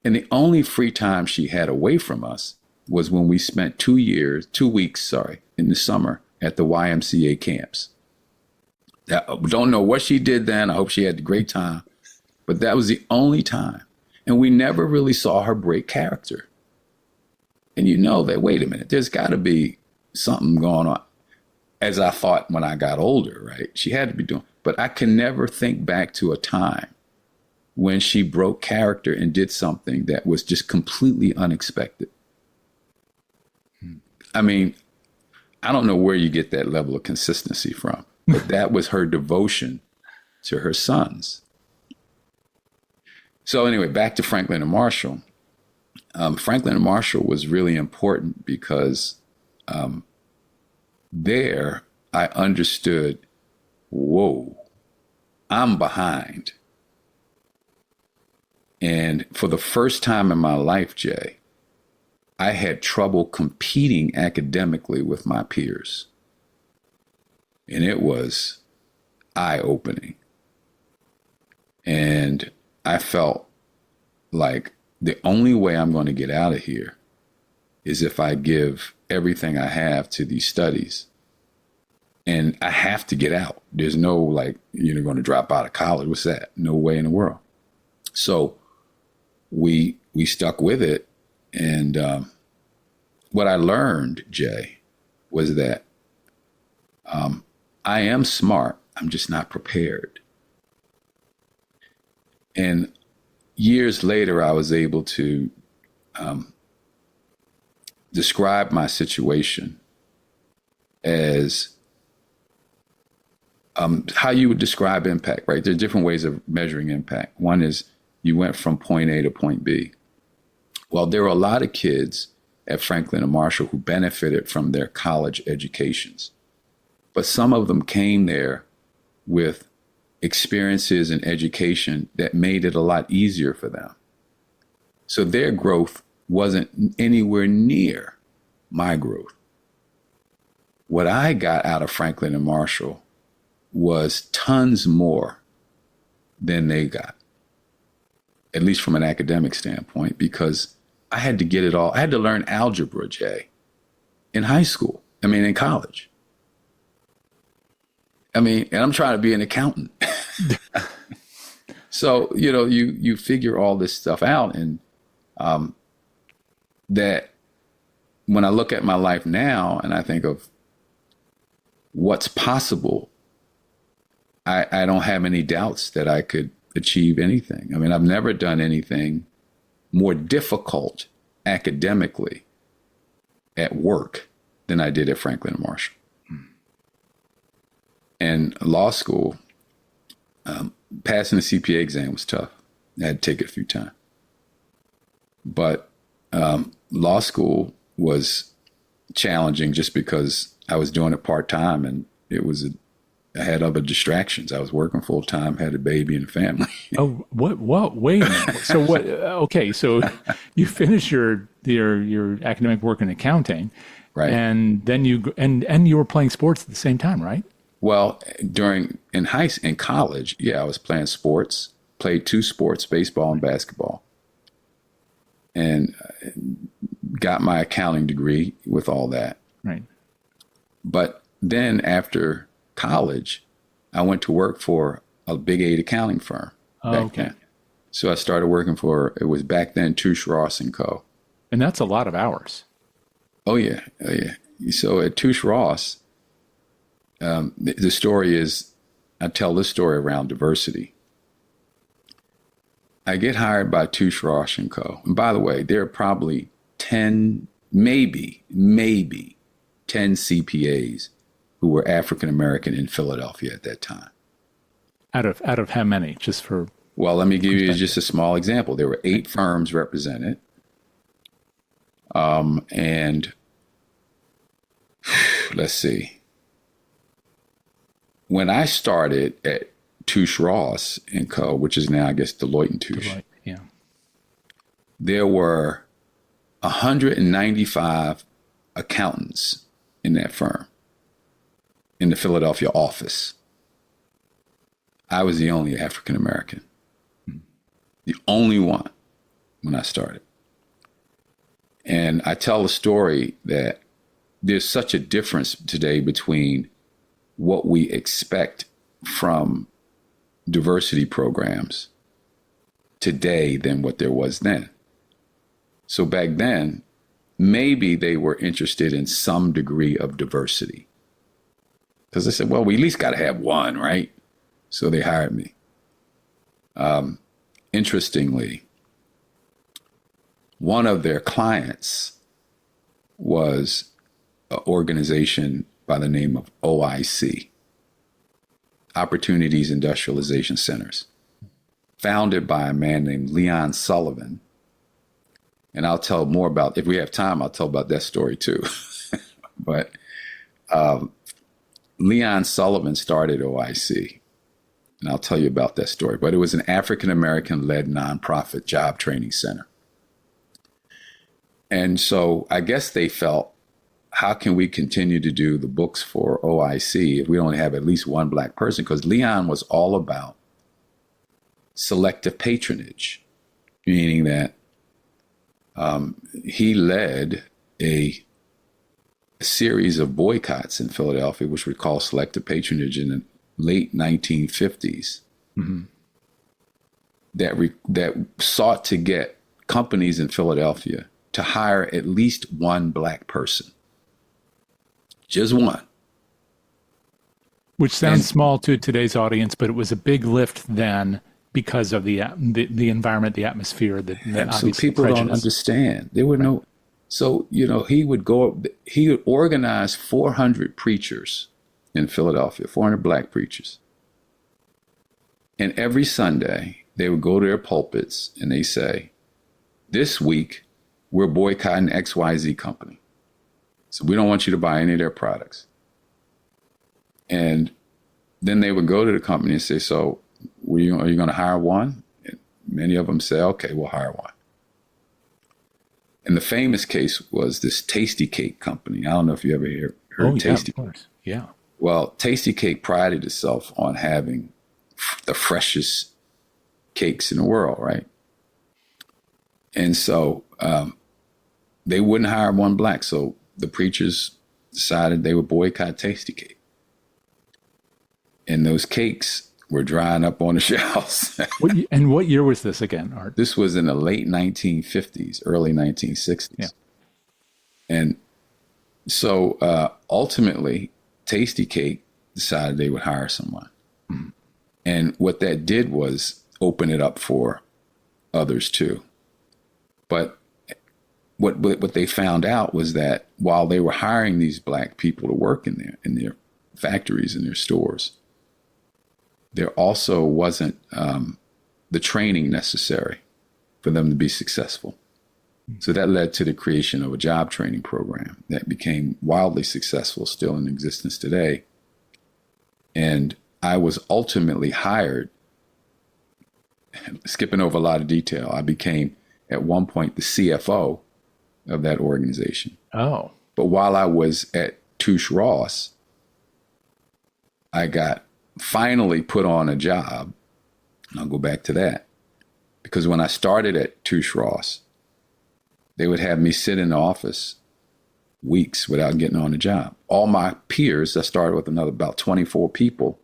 And the only free time she had away from us was when we spent 2 weeks in the summer at the YMCA camps. Don't know what she did then. I hope she had a great time. But that was the only time. And we never really saw her break character. And you know that, wait a minute, there's got to be something going on. As I thought when I got older, right? She had to be doing. But I can never think back to a time when she broke character and did something that was just completely unexpected. I mean, I don't know where you get that level of consistency from, but that was her devotion to her sons. So anyway, back to Franklin and Marshall. Franklin and Marshall was really important because there I understood, whoa, I'm behind. And for the first time in my life, Jay, I had trouble competing academically with my peers. And it was eye-opening. And I felt like the only way I'm going to get out of here is if I give everything I have to these studies. And I have to get out. There's no you're going to drop out of college. What's that? No way in the world. So we stuck with it. And what I learned, Jay, was that I am smart. I'm just not prepared. And years later, I was able to describe my situation as how you would describe impact, right? There are different ways of measuring impact. One is you went from point A to point B. Well, there were a lot of kids at Franklin and Marshall who benefited from their college educations, but some of them came there with experiences and education that made it a lot easier for them. So their growth wasn't anywhere near my growth. What I got out of Franklin and Marshall was tons more than they got, at least from an academic standpoint, because I had to get it all. I had to learn algebra, Jay, in college. And I'm trying to be an accountant. So, you figure all this stuff out. And that when I look at my life now and I think of what's possible, I don't have any doubts that I could achieve anything. I mean, I've never done anything more difficult academically at work than I did at Franklin and Marshall. And law school, passing the CPA exam was tough. I had to take it a few times. But law school was challenging just because I was doing it part-time, and I had other distractions. I was working full-time, had a baby and a family. Oh, what? Wait a minute. So what? Okay, so you finish your academic work in accounting, Right. and then you were playing sports at the same time, right? Well, in college, I was playing sports, played 2 sports, baseball and basketball, and got my accounting degree with all that. Right. But then after college, I went to work for a Big 8 accounting firm back then. So I started working it was back then Touche Ross & Co. And that's a lot of hours. Oh, yeah. So at Touche Ross, the story is, I tell this story around diversity. I get hired by Touche Ross & Co. And by the way, there are probably 10, maybe 10 CPAs who were African American in Philadelphia at that time. Out of how many? Just for... Well, let me give you just a small example. There were 8 firms represented. And let's see. When I started at Touche Ross & Co., which is now, I guess, Deloitte & Touche, Deloitte, yeah, there were 195 accountants in that firm, in the Philadelphia office. I was the only African American, the only one when I started. And I tell the story that there's such a difference today between what we expect from diversity programs today than what there was then. So back then, maybe they were interested in some degree of diversity. Because they said, well, we at least got to have one, right? So they hired me. Interestingly, one of their clients was an organization by the name of OIC, Opportunities Industrialization Centers, founded by a man named Leon Sullivan. And I'll tell more about, if we have time, I'll tell about that story too. But Leon Sullivan started OIC, and I'll tell you about that story. But it was an African-American-led nonprofit job training center. And so I guess they felt, how can we continue to do the books for OIC if we only have at least one Black person? Because Leon was all about selective patronage, meaning that he led a series of boycotts in Philadelphia, which we call selective patronage, in the late 1950s, that sought to get companies in Philadelphia to hire at least one Black person. Just one. Which sounds small to today's audience, but it was a big lift then because of the environment, the atmosphere, the obvious people prejudice. Don't understand. There were no. So he would organize 400 preachers in Philadelphia, 400 Black preachers, and every Sunday they would go to their pulpits and they say, "This week we're boycotting XYZ company. So we don't want you to buy any of their products." And then they would go to the company and say, "So are you going to hire one?" And many of them say, "Okay, we'll hire one." And the famous case was this Tasty Cake company. I don't know if you ever heard Tasty Cake. Of course. Yeah. Well, Tasty Cake prided itself on having the freshest cakes in the world, right? And so they wouldn't hire one Black. So the preachers decided they would boycott Tasty Cake. And those cakes were drying up on the shelves. And what year was this again, Art? This was in the late 1950s, early 1960s. Yeah. And so ultimately, Tasty Cake decided they would hire someone. And what that did was open it up for others too. But what they found out was that while they were hiring these black people to work in their factories, in their stores, there also wasn't the training necessary for them to be successful. So that led to the creation of a job training program that became wildly successful, still in existence today. And I was ultimately hired, skipping over a lot of detail, I became at one point the CFO of that organization. Oh. But while I was at Touche Ross, I got finally put on a job, and I'll go back to that, because when I started at Touche Ross, they would have me sit in the office weeks without getting on the job. All my peers, I started with about 24 people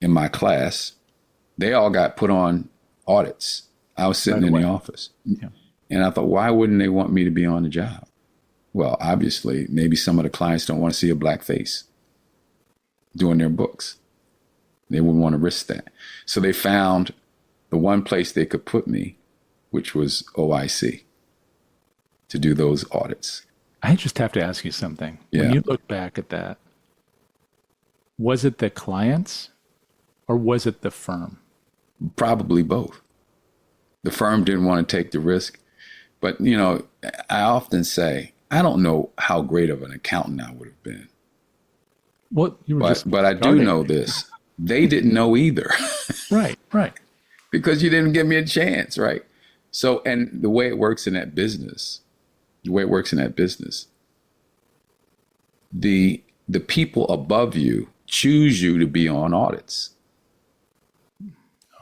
in my class, they all got put on audits. I was sitting in the office. Yeah. And I thought, why wouldn't they want me to be on the job? Well, obviously, maybe some of the clients don't want to see a black face doing their books. They wouldn't want to risk that. So they found the one place they could put me, which was OIC, to do those audits. I just have to ask you something. Yeah. When you look back at that, was it the clients or was it the firm? Probably both. The firm didn't want to take the risk. But, you know, I often say, I don't know how great of an accountant I would have been. Well, but I do know this. They didn't know either. Right. Because you didn't give me a chance, right? So, and the way it works in that business, the people above you choose you to be on audits.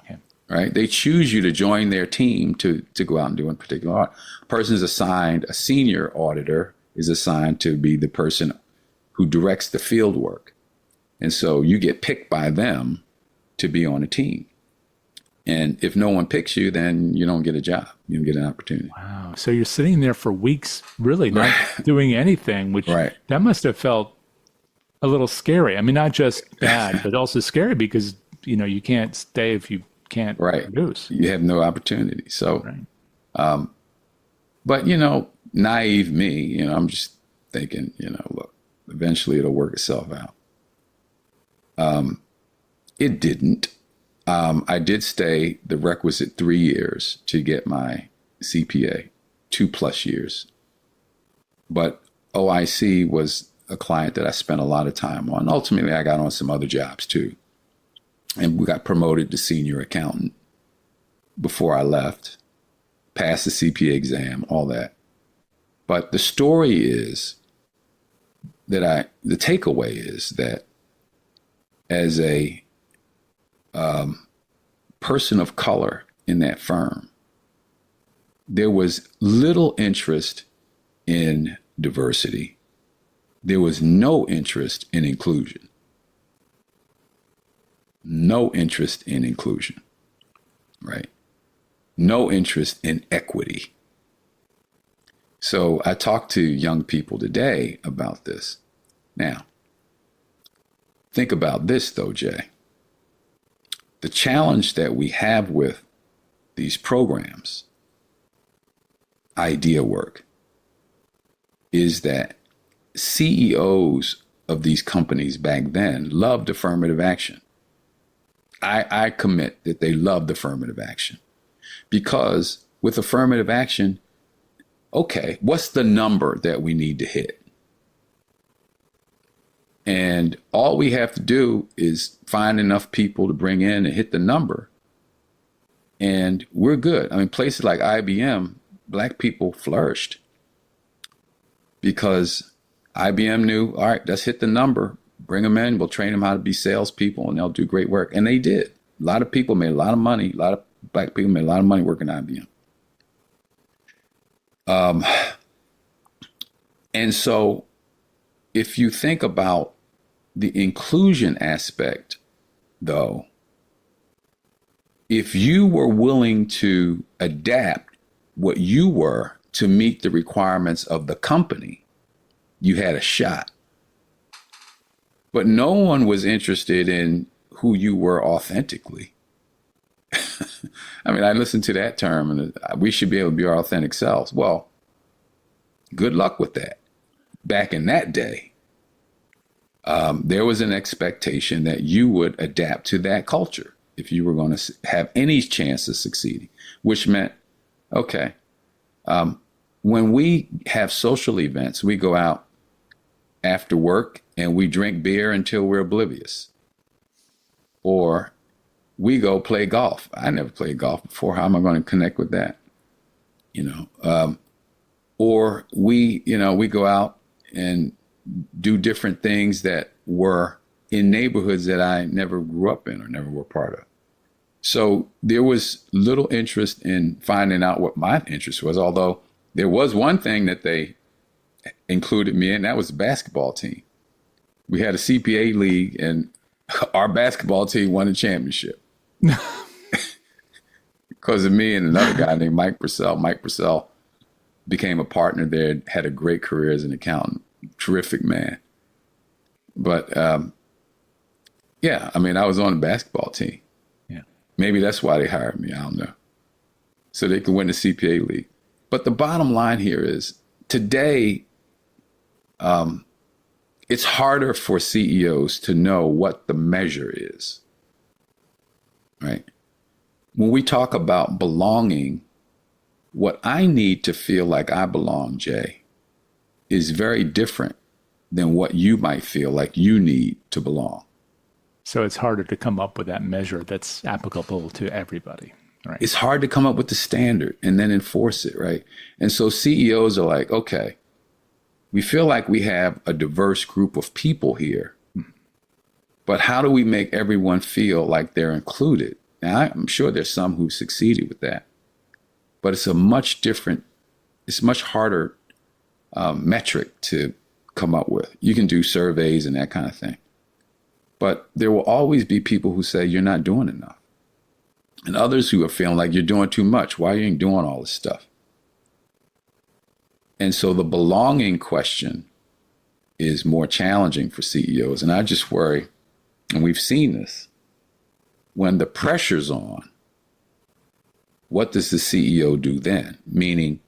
Okay. Right? They choose you to join their team to go out and do a particular audit. A senior auditor is assigned to be the person who directs the field work. And so you get picked by them to be on a team. And if no one picks you, then you don't get a job. You don't get an opportunity. Wow. So you're sitting there for weeks, really not doing anything, which that must have felt a little scary. I mean, not just bad, but also scary because, you know, you can't stay if you can't produce. You have no opportunity. So, but, you know, naive me, you know, I'm just thinking, you know, look, eventually it'll work itself out. It didn't. I did stay the requisite 3 years to get my CPA, 2+ years. But OIC was a client that I spent a lot of time on. Ultimately, I got on some other jobs too. And we got promoted to senior accountant before I left, passed the CPA exam, all that. But the story is that the takeaway is that as a person of color in that firm, there was little interest in diversity. There was no interest in inclusion. No interest in inclusion, right? No interest in equity. So I talk to young people today about this. Now, think about this though, Jay. The challenge that we have with these programs, idea work, is that CEOs of these companies back then loved affirmative action. I commit that they loved affirmative action because with affirmative action, okay, what's the number that we need to hit? And all we have to do is find enough people to bring in and hit the number. And we're good. I mean, places like IBM, black people flourished because IBM knew, all right, let's hit the number, bring them in, we'll train them how to be salespeople and they'll do great work. And they did. A lot of people made a lot of money. A lot of black people made a lot of money working at IBM. And so if you think about the inclusion aspect, though, if you were willing to adapt what you were to meet the requirements of the company, you had a shot. But no one was interested in who you were authentically. I mean, I listened to that term, and we should be able to be our authentic selves. Well, good luck with that. Back in that day, there was an expectation that you would adapt to that culture if you were going to have any chance of succeeding, which meant, okay, when we have social events, we go out after work and we drink beer until we're oblivious. Or we go play golf. I never played golf before. How am I going to connect with that? Or we go out and do different things that were in neighborhoods that I never grew up in or never were part of. So there was little interest in finding out what my interest was, although there was one thing that they included me in, that was the basketball team. We had a CPA league, and our basketball team won a championship. Because of me and another guy named Mike Purcell. Mike Purcell became a partner there, had a great career as an accountant, terrific man. But yeah, I mean, I was on the basketball team. Yeah, maybe that's why they hired me. I don't know. So they could win the CPA league. But the bottom line here is today, it's harder for CEOs to know what the measure is, right? When we talk about belonging, what I need to feel like I belong, Jay, is very different than what you might feel like you need to belong. So it's harder to come up with that measure that's applicable to everybody, right? It's hard to come up with the standard and then enforce it, right? And so CEOs are like, okay, we feel like we have a diverse group of people here, but how do we make everyone feel like they're included? Now, I'm sure there's some who succeeded with that, but it's a much harder metric to come up with. You can do surveys and that kind of thing, but there will always be people who say you're not doing enough, and others who are feeling like you're doing too much. Why are you doing all this stuff? And so the belonging question is more challenging for CEOs. And I just worry, and we've seen this, when the pressure's on, what does the CEO do then? Meaning,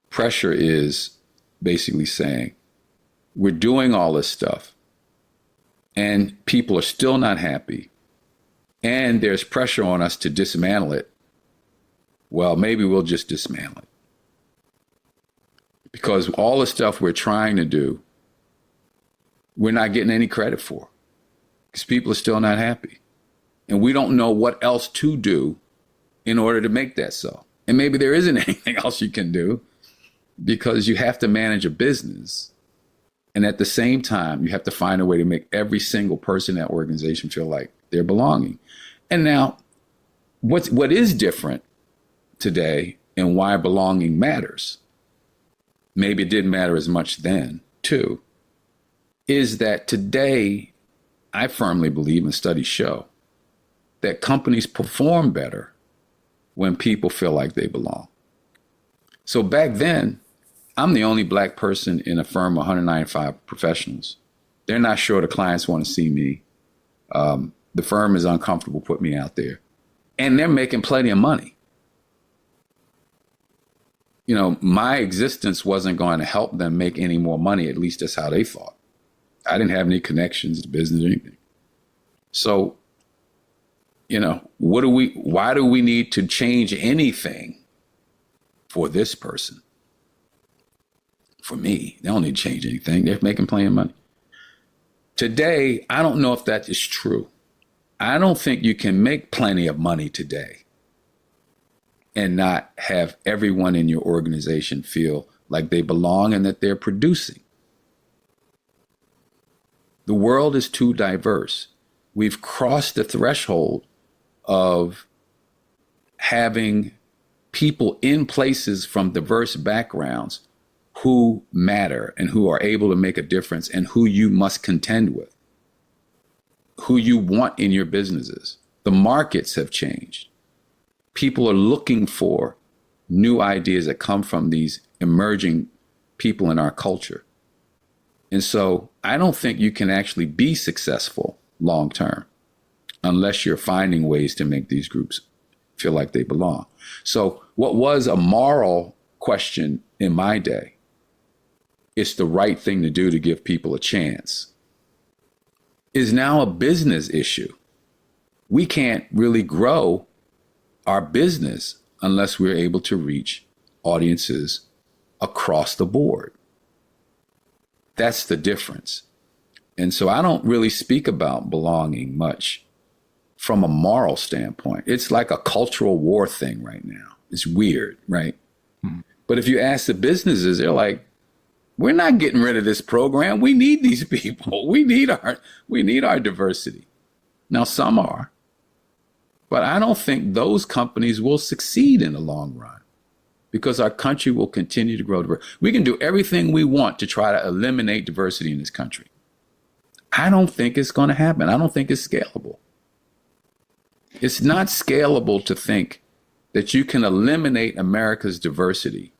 pressure is basically saying, we're doing all this stuff, and people are still not happy, and there's pressure on us to dismantle it. Well, maybe we'll just dismantle it. Because all the stuff we're trying to do, we're not getting any credit for, because people are still not happy. And we don't know what else to do in order to make that so. And maybe there isn't anything else you can do, because you have to manage a business. And at the same time, you have to find a way to make every single person in that organization feel like they're belonging. And now, what is different today and why belonging matters, maybe it didn't matter as much then, too, is that today, I firmly believe, and studies show, that companies perform better when people feel like they belong. So back then, I'm the only black person in a firm of 195 professionals. They're not sure the clients want to see me. The firm is uncomfortable putting me out there. And they're making plenty of money. You know, my existence wasn't going to help them make any more money. At least that's how they thought. I didn't have any connections to business or anything. So, you know, why do we need to change anything for this person? For me, they don't need to change anything. They're making plenty of money. Today, I don't know if that is true. I don't think you can make plenty of money today and not have everyone in your organization feel like they belong and that they're producing. The world is too diverse. We've crossed the threshold of having people in places from diverse backgrounds who matter and who are able to make a difference and who you must contend with, who you want in your businesses. The markets have changed. People are looking for new ideas that come from these emerging people in our culture. And so I don't think you can actually be successful long term, unless you're finding ways to make these groups feel like they belong. So what was a moral question in my day, it's the right thing to do to give people a chance, is now a business issue. We can't really grow our business unless we're able to reach audiences across the board. That's the difference. And so I don't really speak about belonging much from a moral standpoint. It's like a cultural war thing right now. It's weird, right? Mm-hmm. But if you ask the businesses, they're like, we're not getting rid of this program. We need these people. We need our diversity. Now, some are, but I don't think those companies will succeed in the long run because our country will continue to grow. We can do everything we want to try to eliminate diversity in this country. I don't think it's going to happen. I don't think it's scalable. It's not scalable to think that you can eliminate America's diversity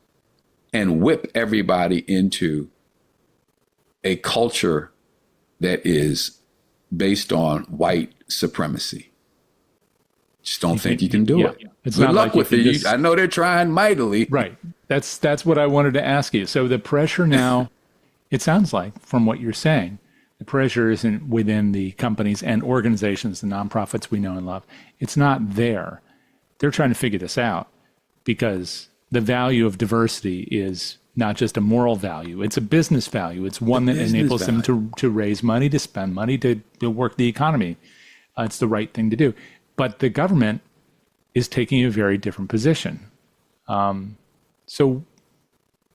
and whip everybody into a culture that is based on white supremacy. Just don't think you can do it. It's Good not luck like with it. I know they're trying mightily. Right. That's what I wanted to ask you. So the pressure now, it sounds like from what you're saying, the pressure isn't within the companies and organizations, the nonprofits we know and love. It's not there. They're trying to figure this out because the value of diversity is not just a moral value. It's a business value. It's one that enables them to raise money, to spend money, to work the economy. It's the right thing to do. But the government is taking a very different position. So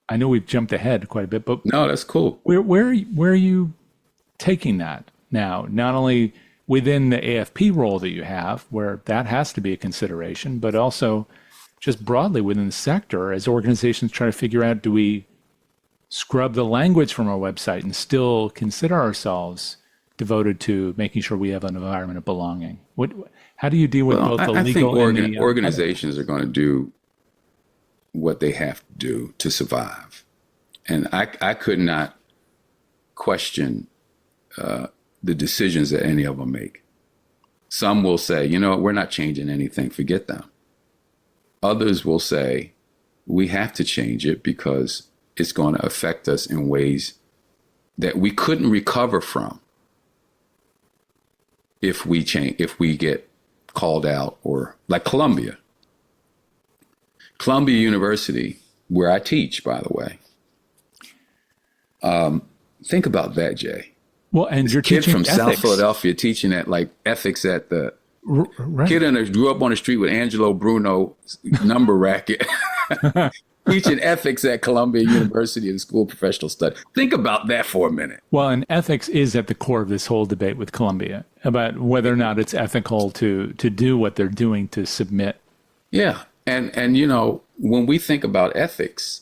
I know we've jumped ahead quite a bit, but no, that's cool. Where are you taking that now? Not only within the AFP role that you have, where that has to be a consideration, but also just broadly within the sector as organizations try to figure out, do we scrub the language from our website and still consider ourselves devoted to making sure we have an environment of belonging? How do you deal with both the legal and the organizations are going to do what they have to do to survive. And I could not question the decisions that any of them make. Some will say, you know, we're not changing anything, forget them. Others will say, we have to change it because it's going to affect us in ways that we couldn't recover from if we get called out, or like Columbia University, where I teach, by the way. Think about that, Jay. Well, and you're kid teaching from ethics. South Philadelphia teaching at like ethics at the kid grew up on the street with Angelo Bruno's number racket, teaching ethics at Columbia University, the School of Professional Studies. Think about that for a minute. Well, and ethics is at the core of this whole debate with Columbia about whether or not it's ethical to do what they're doing to submit. Yeah, and you know, when we think about ethics,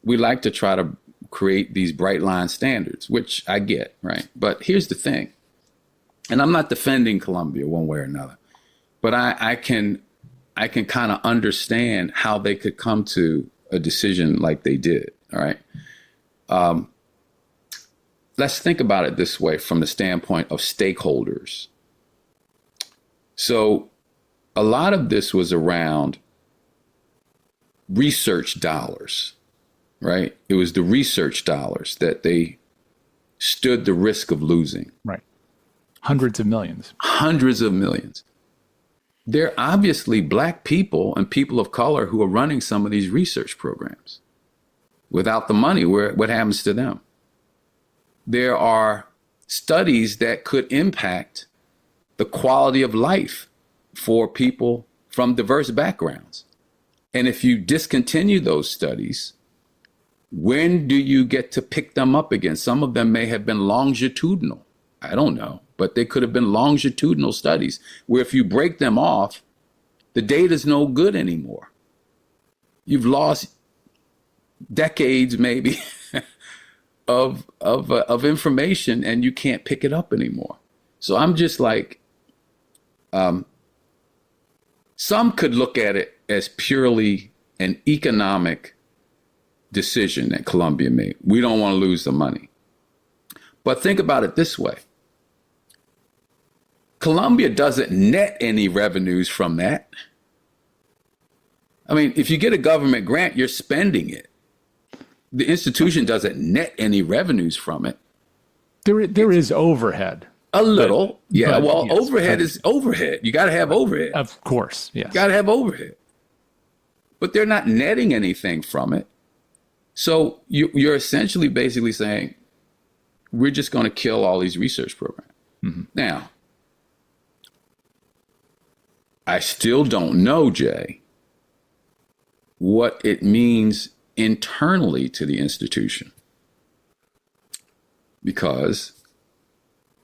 we like to try to create these bright line standards, which I get, right? But here's the thing, and I'm not defending Columbia one way or another, but I can kind of understand how they could come to a decision like they did. All right. Let's think about it this way from the standpoint of stakeholders. So a lot of this was around research dollars, right? It was the research dollars that they stood the risk of losing. Right. Hundreds of millions. Hundreds of millions. There are obviously Black people and people of color who are running some of these research programs. Without the money, what happens to them? There are studies that could impact the quality of life for people from diverse backgrounds. And if you discontinue those studies, when do you get to pick them up again? Some of them may have been longitudinal. I don't know, but they could have been longitudinal studies where if you break them off, the data's no good anymore. You've lost decades maybe of information and you can't pick it up anymore. So I'm just like, some could look at it as purely an economic decision that Columbia made. We don't want to lose the money. But think about it this way. Columbia doesn't net any revenues from that. I mean, if you get a government grant, you're spending it. The institution doesn't net any revenues from it. There is overhead. A little. Yes, overhead but, is overhead. You got to have overhead. Of course, yes. You got to have overhead. But they're not netting anything from it. So you're essentially basically saying, we're just going to kill all these research programs. Mm-hmm. Now, I still don't know, Jay, what it means internally to the institution. Because,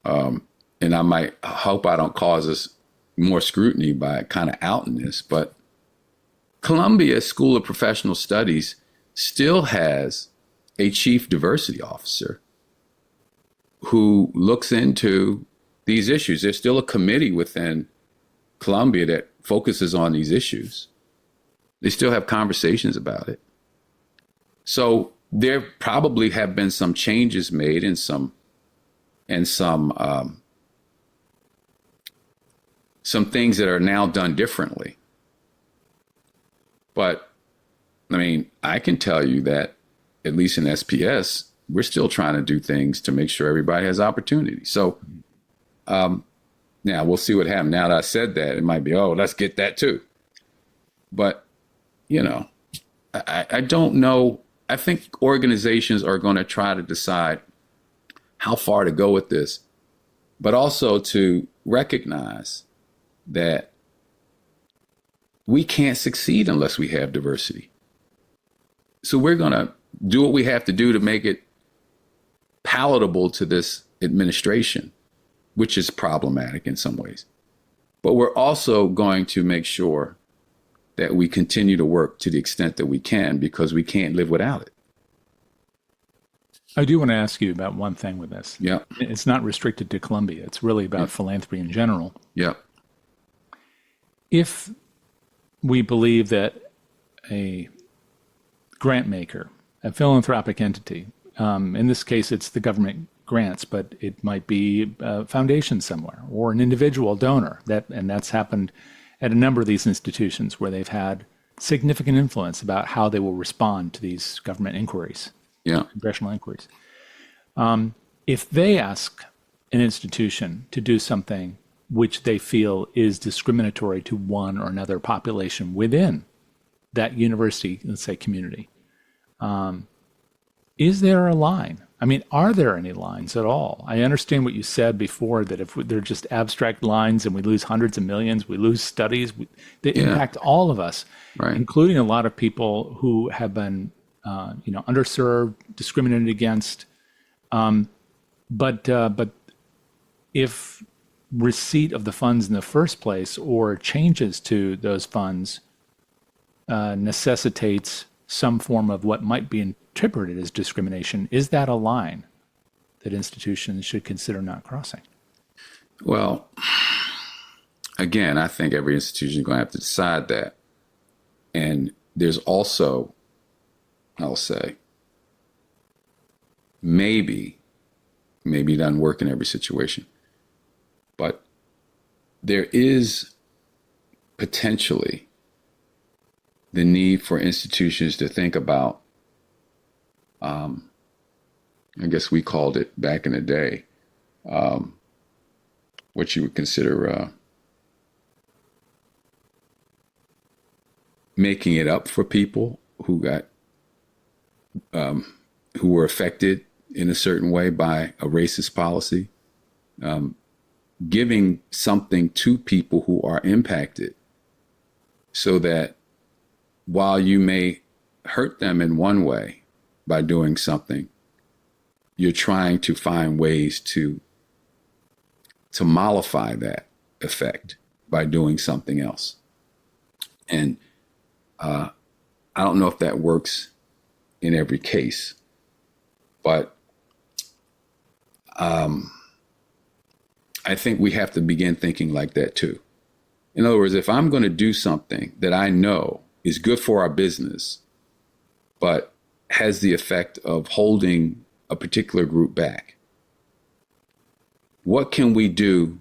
and I hope I don't cause us more scrutiny by kind of outing this, but Columbia School of Professional Studies still has a chief diversity officer who looks into these issues. There's still a committee within Columbia that focuses on these issues. They still have conversations about it. So there probably have been some changes made and some things that are now done differently. But I mean, I can tell you that at least in SPS, we're still trying to do things to make sure everybody has opportunity. So now we'll see what happens. Now that I said that, it might be, oh, let's get that too. But, you know, I don't know. I think organizations are going to try to decide how far to go with this, but also to recognize that we can't succeed unless we have diversity. So we're going to do what we have to do to make it palatable to this administration, which is problematic in some ways. But we're also going to make sure that we continue to work to the extent that we can, because we can't live without it. I do want to ask you about one thing with this. Yeah. It's not restricted to Columbia. It's really about philanthropy in general. Yeah. If we believe that a grant maker, a philanthropic entity, in this case, it's the government grants, but it might be a foundation somewhere or an individual donor, and that's happened at a number of these institutions where they've had significant influence about how they will respond to these government inquiries, congressional inquiries. If they ask an institution to do something which they feel is discriminatory to one or another population within that university, let's say community, is there a line? I mean, are there any lines at all? I understand what you said before, that if they're just abstract lines and we lose hundreds of millions, we lose studies, they impact all of us, right, including a lot of people who have been, underserved, discriminated against. But if receipt of the funds in the first place or changes to those funds necessitates some form of what might be interpreted as discrimination, is that a line that institutions should consider not crossing? Well, again, I think every institution is going to have to decide that. And there's also, I'll say, maybe it doesn't work in every situation, but there is potentially the need for institutions to think about, I guess we called it back in the day, what you would consider making it up for people who got who were affected in a certain way by a racist policy, giving something to people who are impacted, so that while you may hurt them in one way by doing something, you're trying to find ways to mollify that effect by doing something else. And I don't know if that works in every case, but I think we have to begin thinking like that too. In other words, if I'm going to do something that I know is good for our business, but has the effect of holding a particular group back, what can we do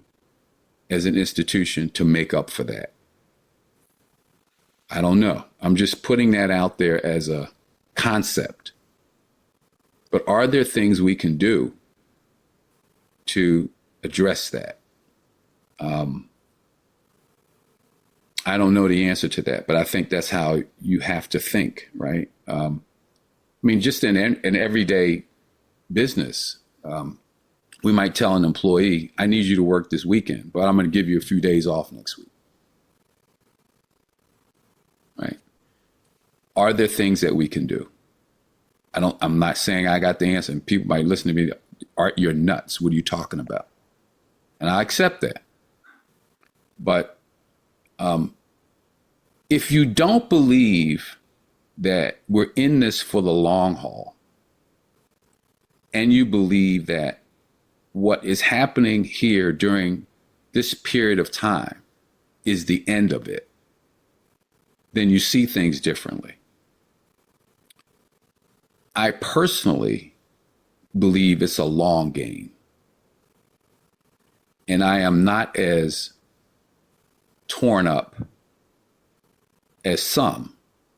as an institution to make up for that? I don't know. I'm just putting that out there as a concept. But are there things we can do to address that? I don't know the answer to that, but I think that's how you have to think, right? I mean, just in everyday business, we might tell an employee, I need you to work this weekend, but I'm going to give you a few days off next week. Right? Are there things that we can do? I'm not saying I got the answer, and people might listen to me, Art, you're nuts. What are you talking about? And I accept that. But if you don't believe that we're in this for the long haul, and you believe that what is happening here during this period of time is the end of it, then you see things differently. I personally believe it's a long game. And I am not as torn up as some.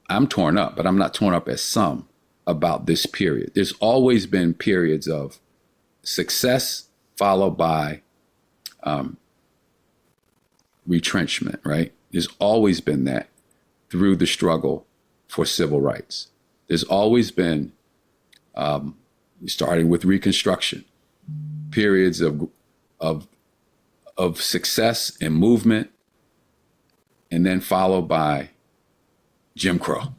I'm torn up, but I'm not torn up as some about this period. There's always been periods of success followed by retrenchment, right? There's always been that through the struggle for civil rights. There's always been, starting with Reconstruction, periods of success and movement, and then followed by Jim Crow.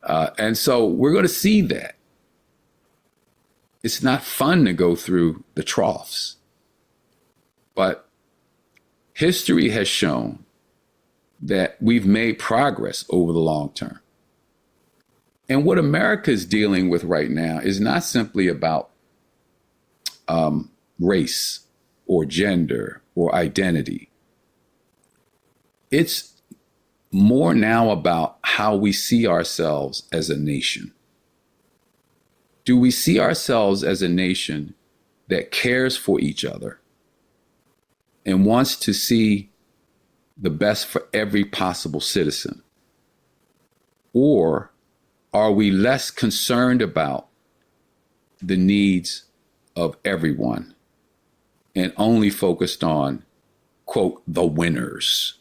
And so we're going to see that. It's not fun to go through the troughs, but history has shown that we've made progress over the long term. And what America is dealing with right now is not simply about race or gender or identity. It's more now about how we see ourselves as a nation. Do we see ourselves as a nation that cares for each other and wants to see the best for every possible citizen? Or are we less concerned about the needs of everyone and only focused on, quote, the winners?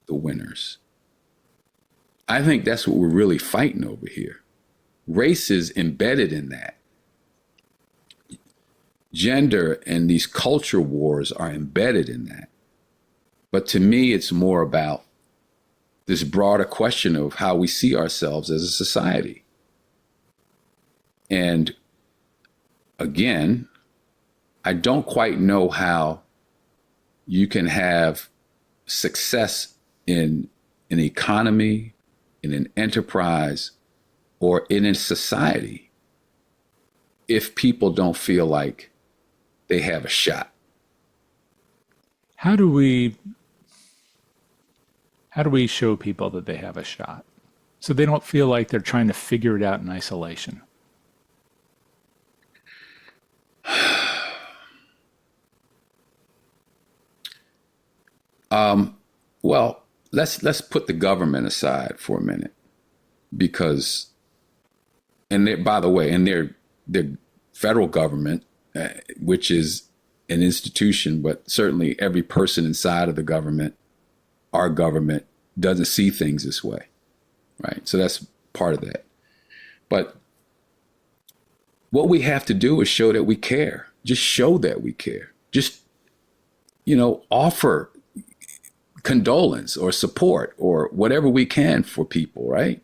The winners. I think that's what we're really fighting over here. Race is embedded in that. Gender and these culture wars are embedded in that. But to me, it's more about this broader question of how we see ourselves as a society. And again, I don't quite know how you can have success in an economy, in an enterprise, or in a society if people don't feel like they have a shot. How do we show people that they have a shot so they don't feel like they're trying to figure it out in isolation? Well, let's put the government aside for a minute, because, and by the way, and their federal government, which is an institution, but certainly every person inside of the government, our government, doesn't see things this way, right? So that's part of that. But what we have to do is show that we care. Just show that we care. Just, offer condolence or support or whatever we can for people, right?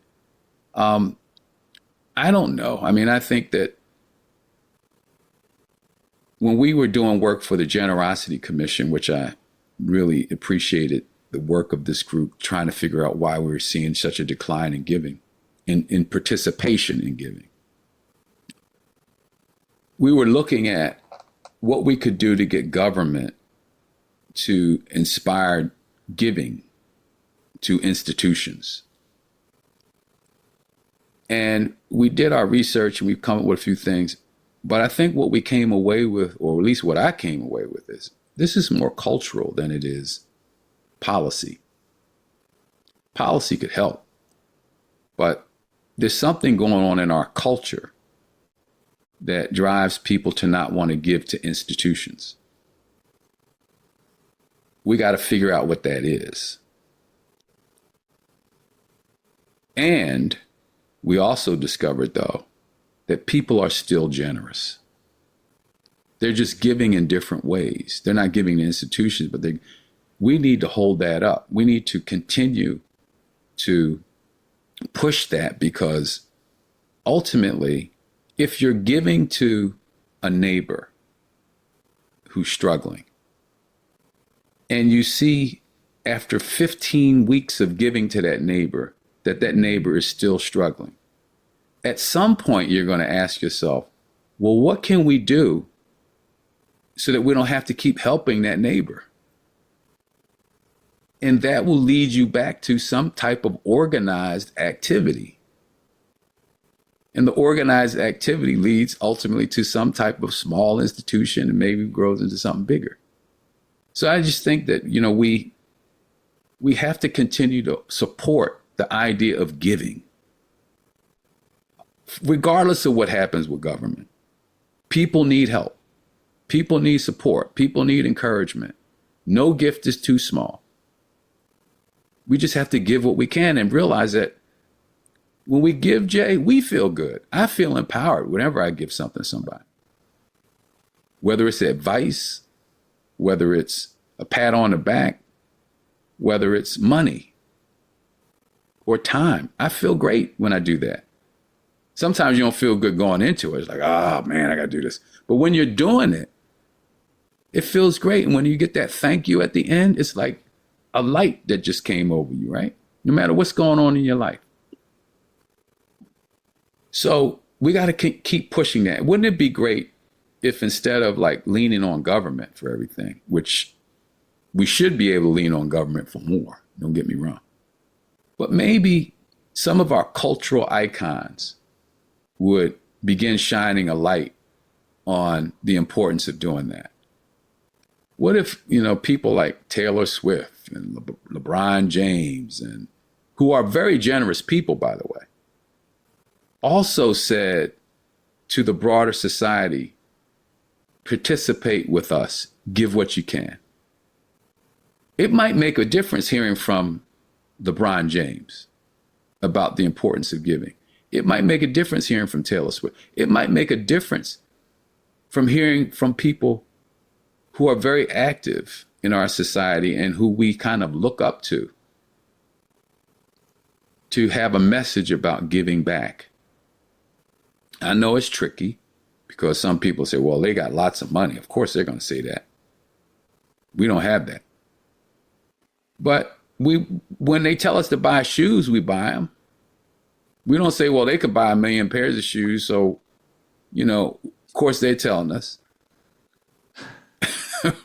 I don't know. I mean, I think that when we were doing work for the Generosity Commission, which I really appreciated the work of this group, trying to figure out why we were seeing such a decline in giving, in participation in giving, we were looking at what we could do to get government to inspire giving to institutions. And we did our research and we've come up with a few things. But I think what we came away with, or at least what I came away with, is this is more cultural than it is policy. Policy could help, but there's something going on in our culture that drives people to not want to give to institutions. We got to figure out what that is. And we also discovered, though, that people are still generous. They're just giving in different ways. They're not giving to institutions, but we need to hold that up. We need to continue to push that, because ultimately, if you're giving to a neighbor who's struggling, and you see after 15 weeks of giving to that neighbor that neighbor is still struggling, at some point you're going to ask yourself, well, what can we do so that we don't have to keep helping that neighbor? And that will lead you back to some type of organized activity. And the organized activity leads ultimately to some type of small institution, and maybe grows into something bigger. So I just think that, we have to continue to support the idea of giving, regardless of what happens with government. People need help. People need support. People need encouragement. No gift is too small. We just have to give what we can and realize that when we give, Jay, we feel good. I feel empowered whenever I give something to somebody. Whether it's advice, whether it's a pat on the back, whether it's money or time. I feel great when I do that. Sometimes you don't feel good going into it. It's like, oh man, I got to do this. But when you're doing it, it feels great. And when you get that thank you at the end, it's like a light that just came over you, right? No matter what's going on in your life. So we got to keep pushing that. Wouldn't it be great if, instead of like leaning on government for everything, which we should be able to lean on government for more, don't get me wrong, but maybe some of our cultural icons would begin shining a light on the importance of doing that. What if, people like Taylor Swift and LeBron James, and who are very generous people, by the way, also said to the broader society, participate with us, give what you can. It might make a difference hearing from LeBron James about the importance of giving. It might make a difference hearing from Taylor Swift. It might make a difference from hearing from people who are very active in our society and who we kind of look up to have a message about giving back. I know it's tricky because some people say, well, they got lots of money. Of course, they're going to say that. We don't have that. But when they tell us to buy shoes, we buy them. We don't say, well, they could buy 1 million pairs of shoes. So, of course, they're telling us.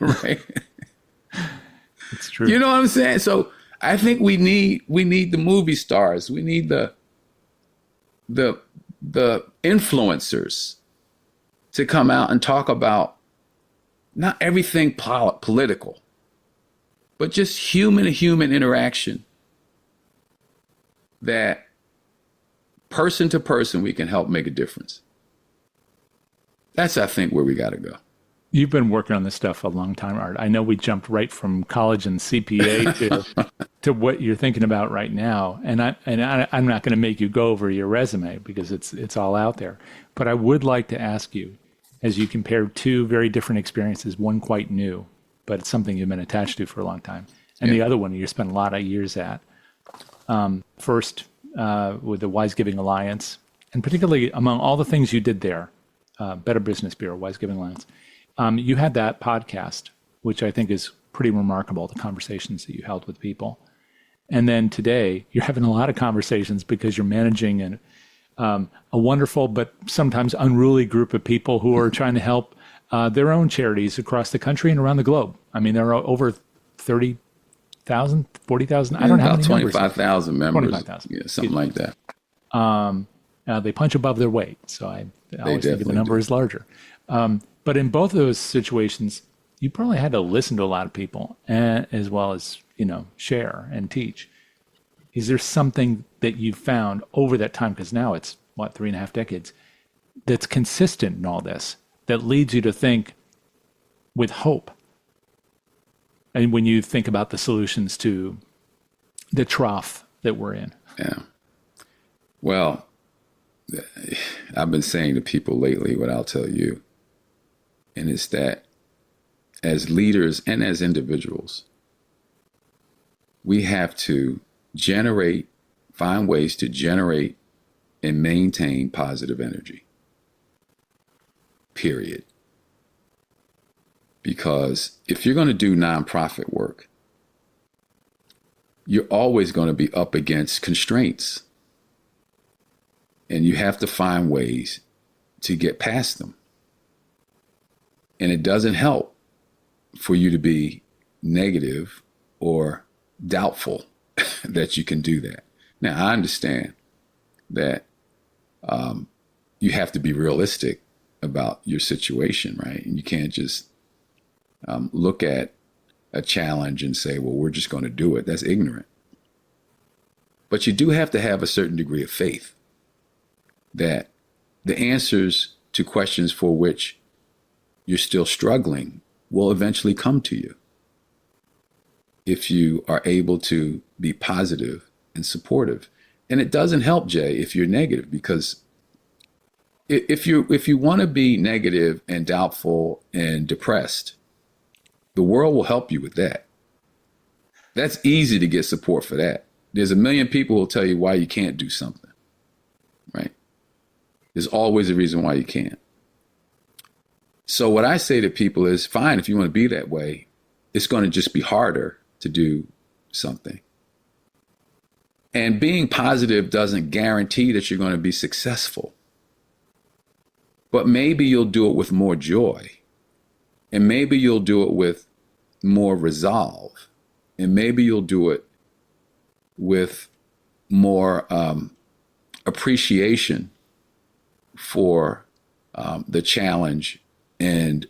Right? It's true. You know what I'm saying? So I think we need the movie stars. We need the influencers to come out and talk about not everything political, but just human to human interaction, that person to person we can help make a difference. That's, I think, where we got to go. You've been working on this stuff a long time, Art. I know we jumped right from college and CPA to what you're thinking about right now. And I'm not going to make you go over your resume because it's all out there. But I would like to ask you, as you compare two very different experiences, one quite new, but it's something you've been attached to for a long time, and the other one you spent a lot of years at. First, with the Wise Giving Alliance, and particularly among all the things you did there, Better Business Bureau, Wise Giving Alliance, you had that podcast, which I think is pretty remarkable, the conversations that you held with people. And then today, you're having a lot of conversations because you're managing a wonderful but sometimes unruly group of people who are trying to help their own charities across the country and around the globe. I mean, there are over 30,000, 40,000. I don't know how many 25,000 members. 25,000. Yeah, something like that. They punch above their weight. So I always think the number is larger. But in both of those situations, you probably had to listen to a lot of people as well as, share and teach. Is there something that you found over that time? Because now it's 3.5 decades that's consistent in all this that leads you to think with hope. And when you think about the solutions to the trough that we're in. Yeah. Well, I've been saying to people lately what I'll tell you, and it's that as leaders and as individuals, we have to find ways to generate and maintain positive energy. Period. Because if you're going to do nonprofit work, you're always going to be up against constraints. And you have to find ways to get past them. And it doesn't help for you to be negative or doubtful that you can do that. Now, I understand that you have to be realistic about your situation, right? And you can't just look at a challenge and say, well, we're just going to do it. That's ignorant. But you do have to have a certain degree of faith that the answers to questions for which you're still struggling will eventually come to you if you are able to be positive and supportive. And it doesn't help, Jay, if you're negative, because if you want to be negative and doubtful and depressed, the world will help you with that. That's easy to get support for that. There's a million people who will tell you why you can't do something, right? There's always a reason why you can't. So what I say to people is, fine, if you want to be that way, it's going to just be harder to do something. And being positive doesn't guarantee that you're going to be successful. But maybe you'll do it with more joy. And maybe you'll do it with more resolve. And maybe you'll do it with more appreciation for the challenge, and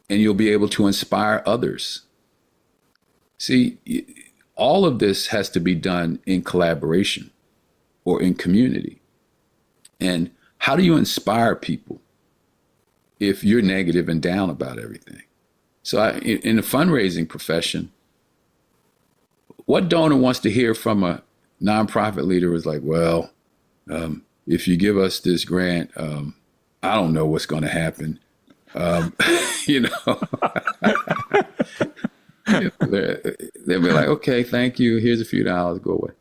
you'll be able to inspire others. See, all of this has to be done in collaboration or in community. And how do you inspire people if you're negative and down about everything? So in the fundraising profession, what donor wants to hear from a nonprofit leader is like, well, if you give us this grant, I don't know what's going to happen. They'll be like, okay, thank you. Here's a few dollars. Go away.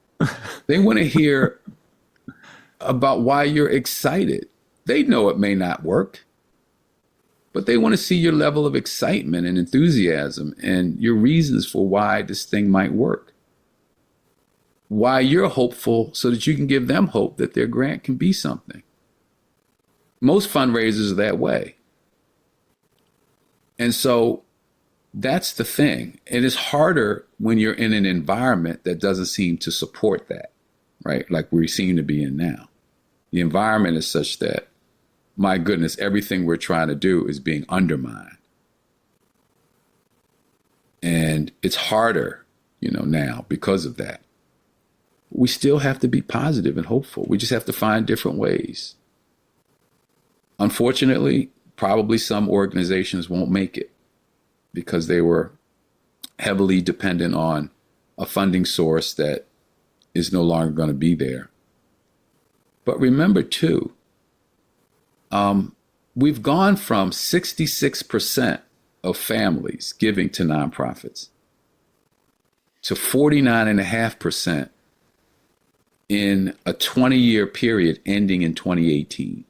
They want to hear about why you're excited. They know it may not work, but they want to see your level of excitement and enthusiasm and your reasons for why this thing might work. Why you're hopeful so that you can give them hope that their grant can be something. Most fundraisers are that way. And so that's the thing. It is harder when you're in an environment that doesn't seem to support that, right? Like we seem to be in now. The environment is such that, my goodness, everything we're trying to do is being undermined. And it's harder, now because of that. We still have to be positive and hopeful. We just have to find different ways. Unfortunately, probably some organizations won't make it because they were heavily dependent on a funding source that is no longer going to be there. But remember, too, we've gone from 66% of families giving to nonprofits to 49.5% in a 20-year period ending in 2018.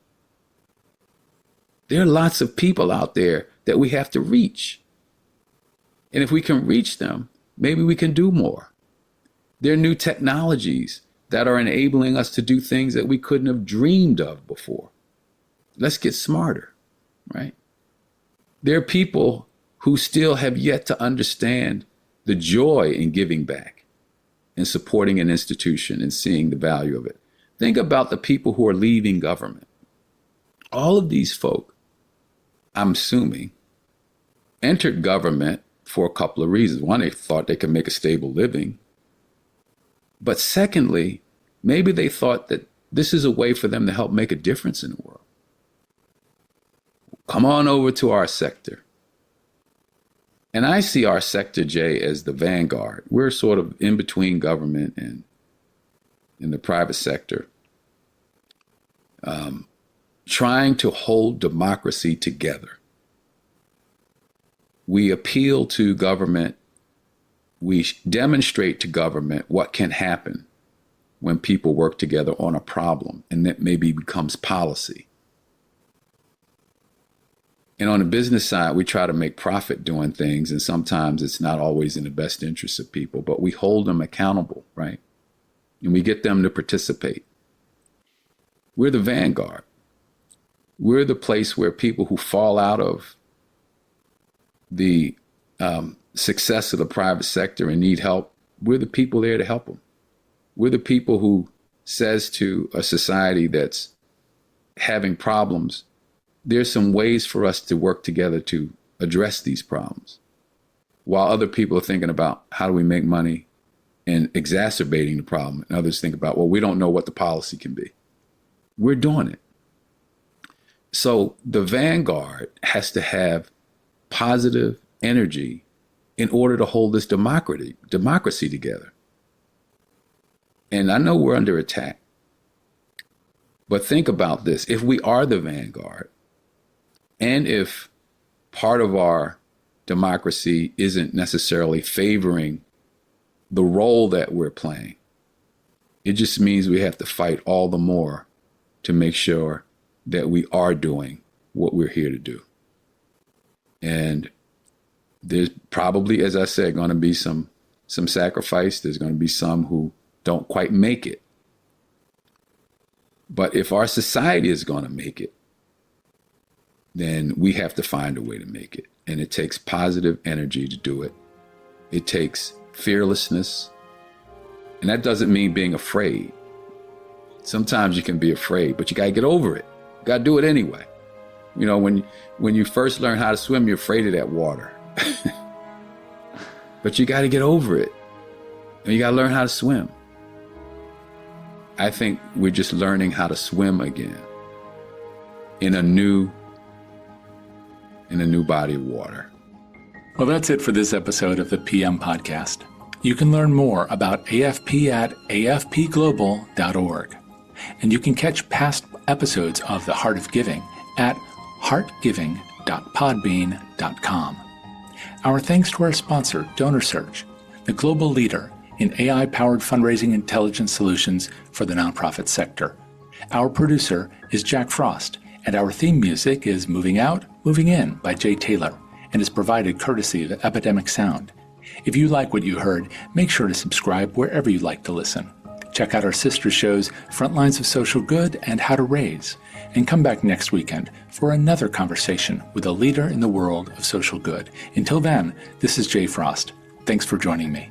There are lots of people out there that we have to reach. And if we can reach them, maybe we can do more. There are new technologies that are enabling us to do things that we couldn't have dreamed of before. Let's get smarter, right? There are people who still have yet to understand the joy in giving back and supporting an institution and seeing the value of it. Think about the people who are leaving government. All of these folk, I'm assuming, entered government for a couple of reasons. One, they thought they could make a stable living. But secondly, maybe they thought that this is a way for them to help make a difference in the world. Come on over to our sector. And I see our sector, Jay, as the vanguard. We're sort of in between government and in the private sector, trying to hold democracy together. We appeal to government. We demonstrate to government what can happen when people work together on a problem, and that maybe becomes policy. And on the business side, we try to make profit doing things, and sometimes it's not always in the best interest of people, but we hold them accountable, right? And we get them to participate. We're the vanguard. We're the place where people who fall out of the success of the private sector and need help, we're the people there to help them. We're the people who says to a society that's having problems, there's some ways for us to work together to address these problems. While other people are thinking about how do we make money and exacerbating the problem, and others think about, well, we don't know what the policy can be. We're doing it. So the vanguard has to have positive energy in order to hold this democracy together. And I know we're under attack, but think about this. If we are the vanguard, and if part of our democracy isn't necessarily favoring the role that we're playing, it just means we have to fight all the more to make sure that we are doing what we're here to do. And there's probably, as I said, going to be some sacrifice. There's going to be some who don't quite make it. But if our society is going to make it, then we have to find a way to make it. And it takes positive energy to do it. It takes fearlessness. And that doesn't mean being afraid. Sometimes you can be afraid, but you got to get over it. You got to do it anyway. You know, when you first learn how to swim, you're afraid of that water. But you got to get over it. And you got to learn how to swim. I think we're just learning how to swim again in a new body of water. Well, that's it for this episode of the PM Podcast. You can learn more about AFP at afpglobal.org. And you can catch past episodes of The Heart of Giving at heartgiving.podbean.com. Our thanks to our sponsor, DonorSearch, the global leader in AI-powered fundraising intelligence solutions for the nonprofit sector. Our producer is Jack Frost, and our theme music is Moving Out, Moving In by Jay Taylor, and is provided courtesy of Epidemic Sound. If you like what you heard, make sure to subscribe wherever you like to listen. Check out our sister shows, Frontlines of Social Good and How to Raise, and come back next weekend for another conversation with a leader in the world of social good. Until then, this is Jay Frost. Thanks for joining me.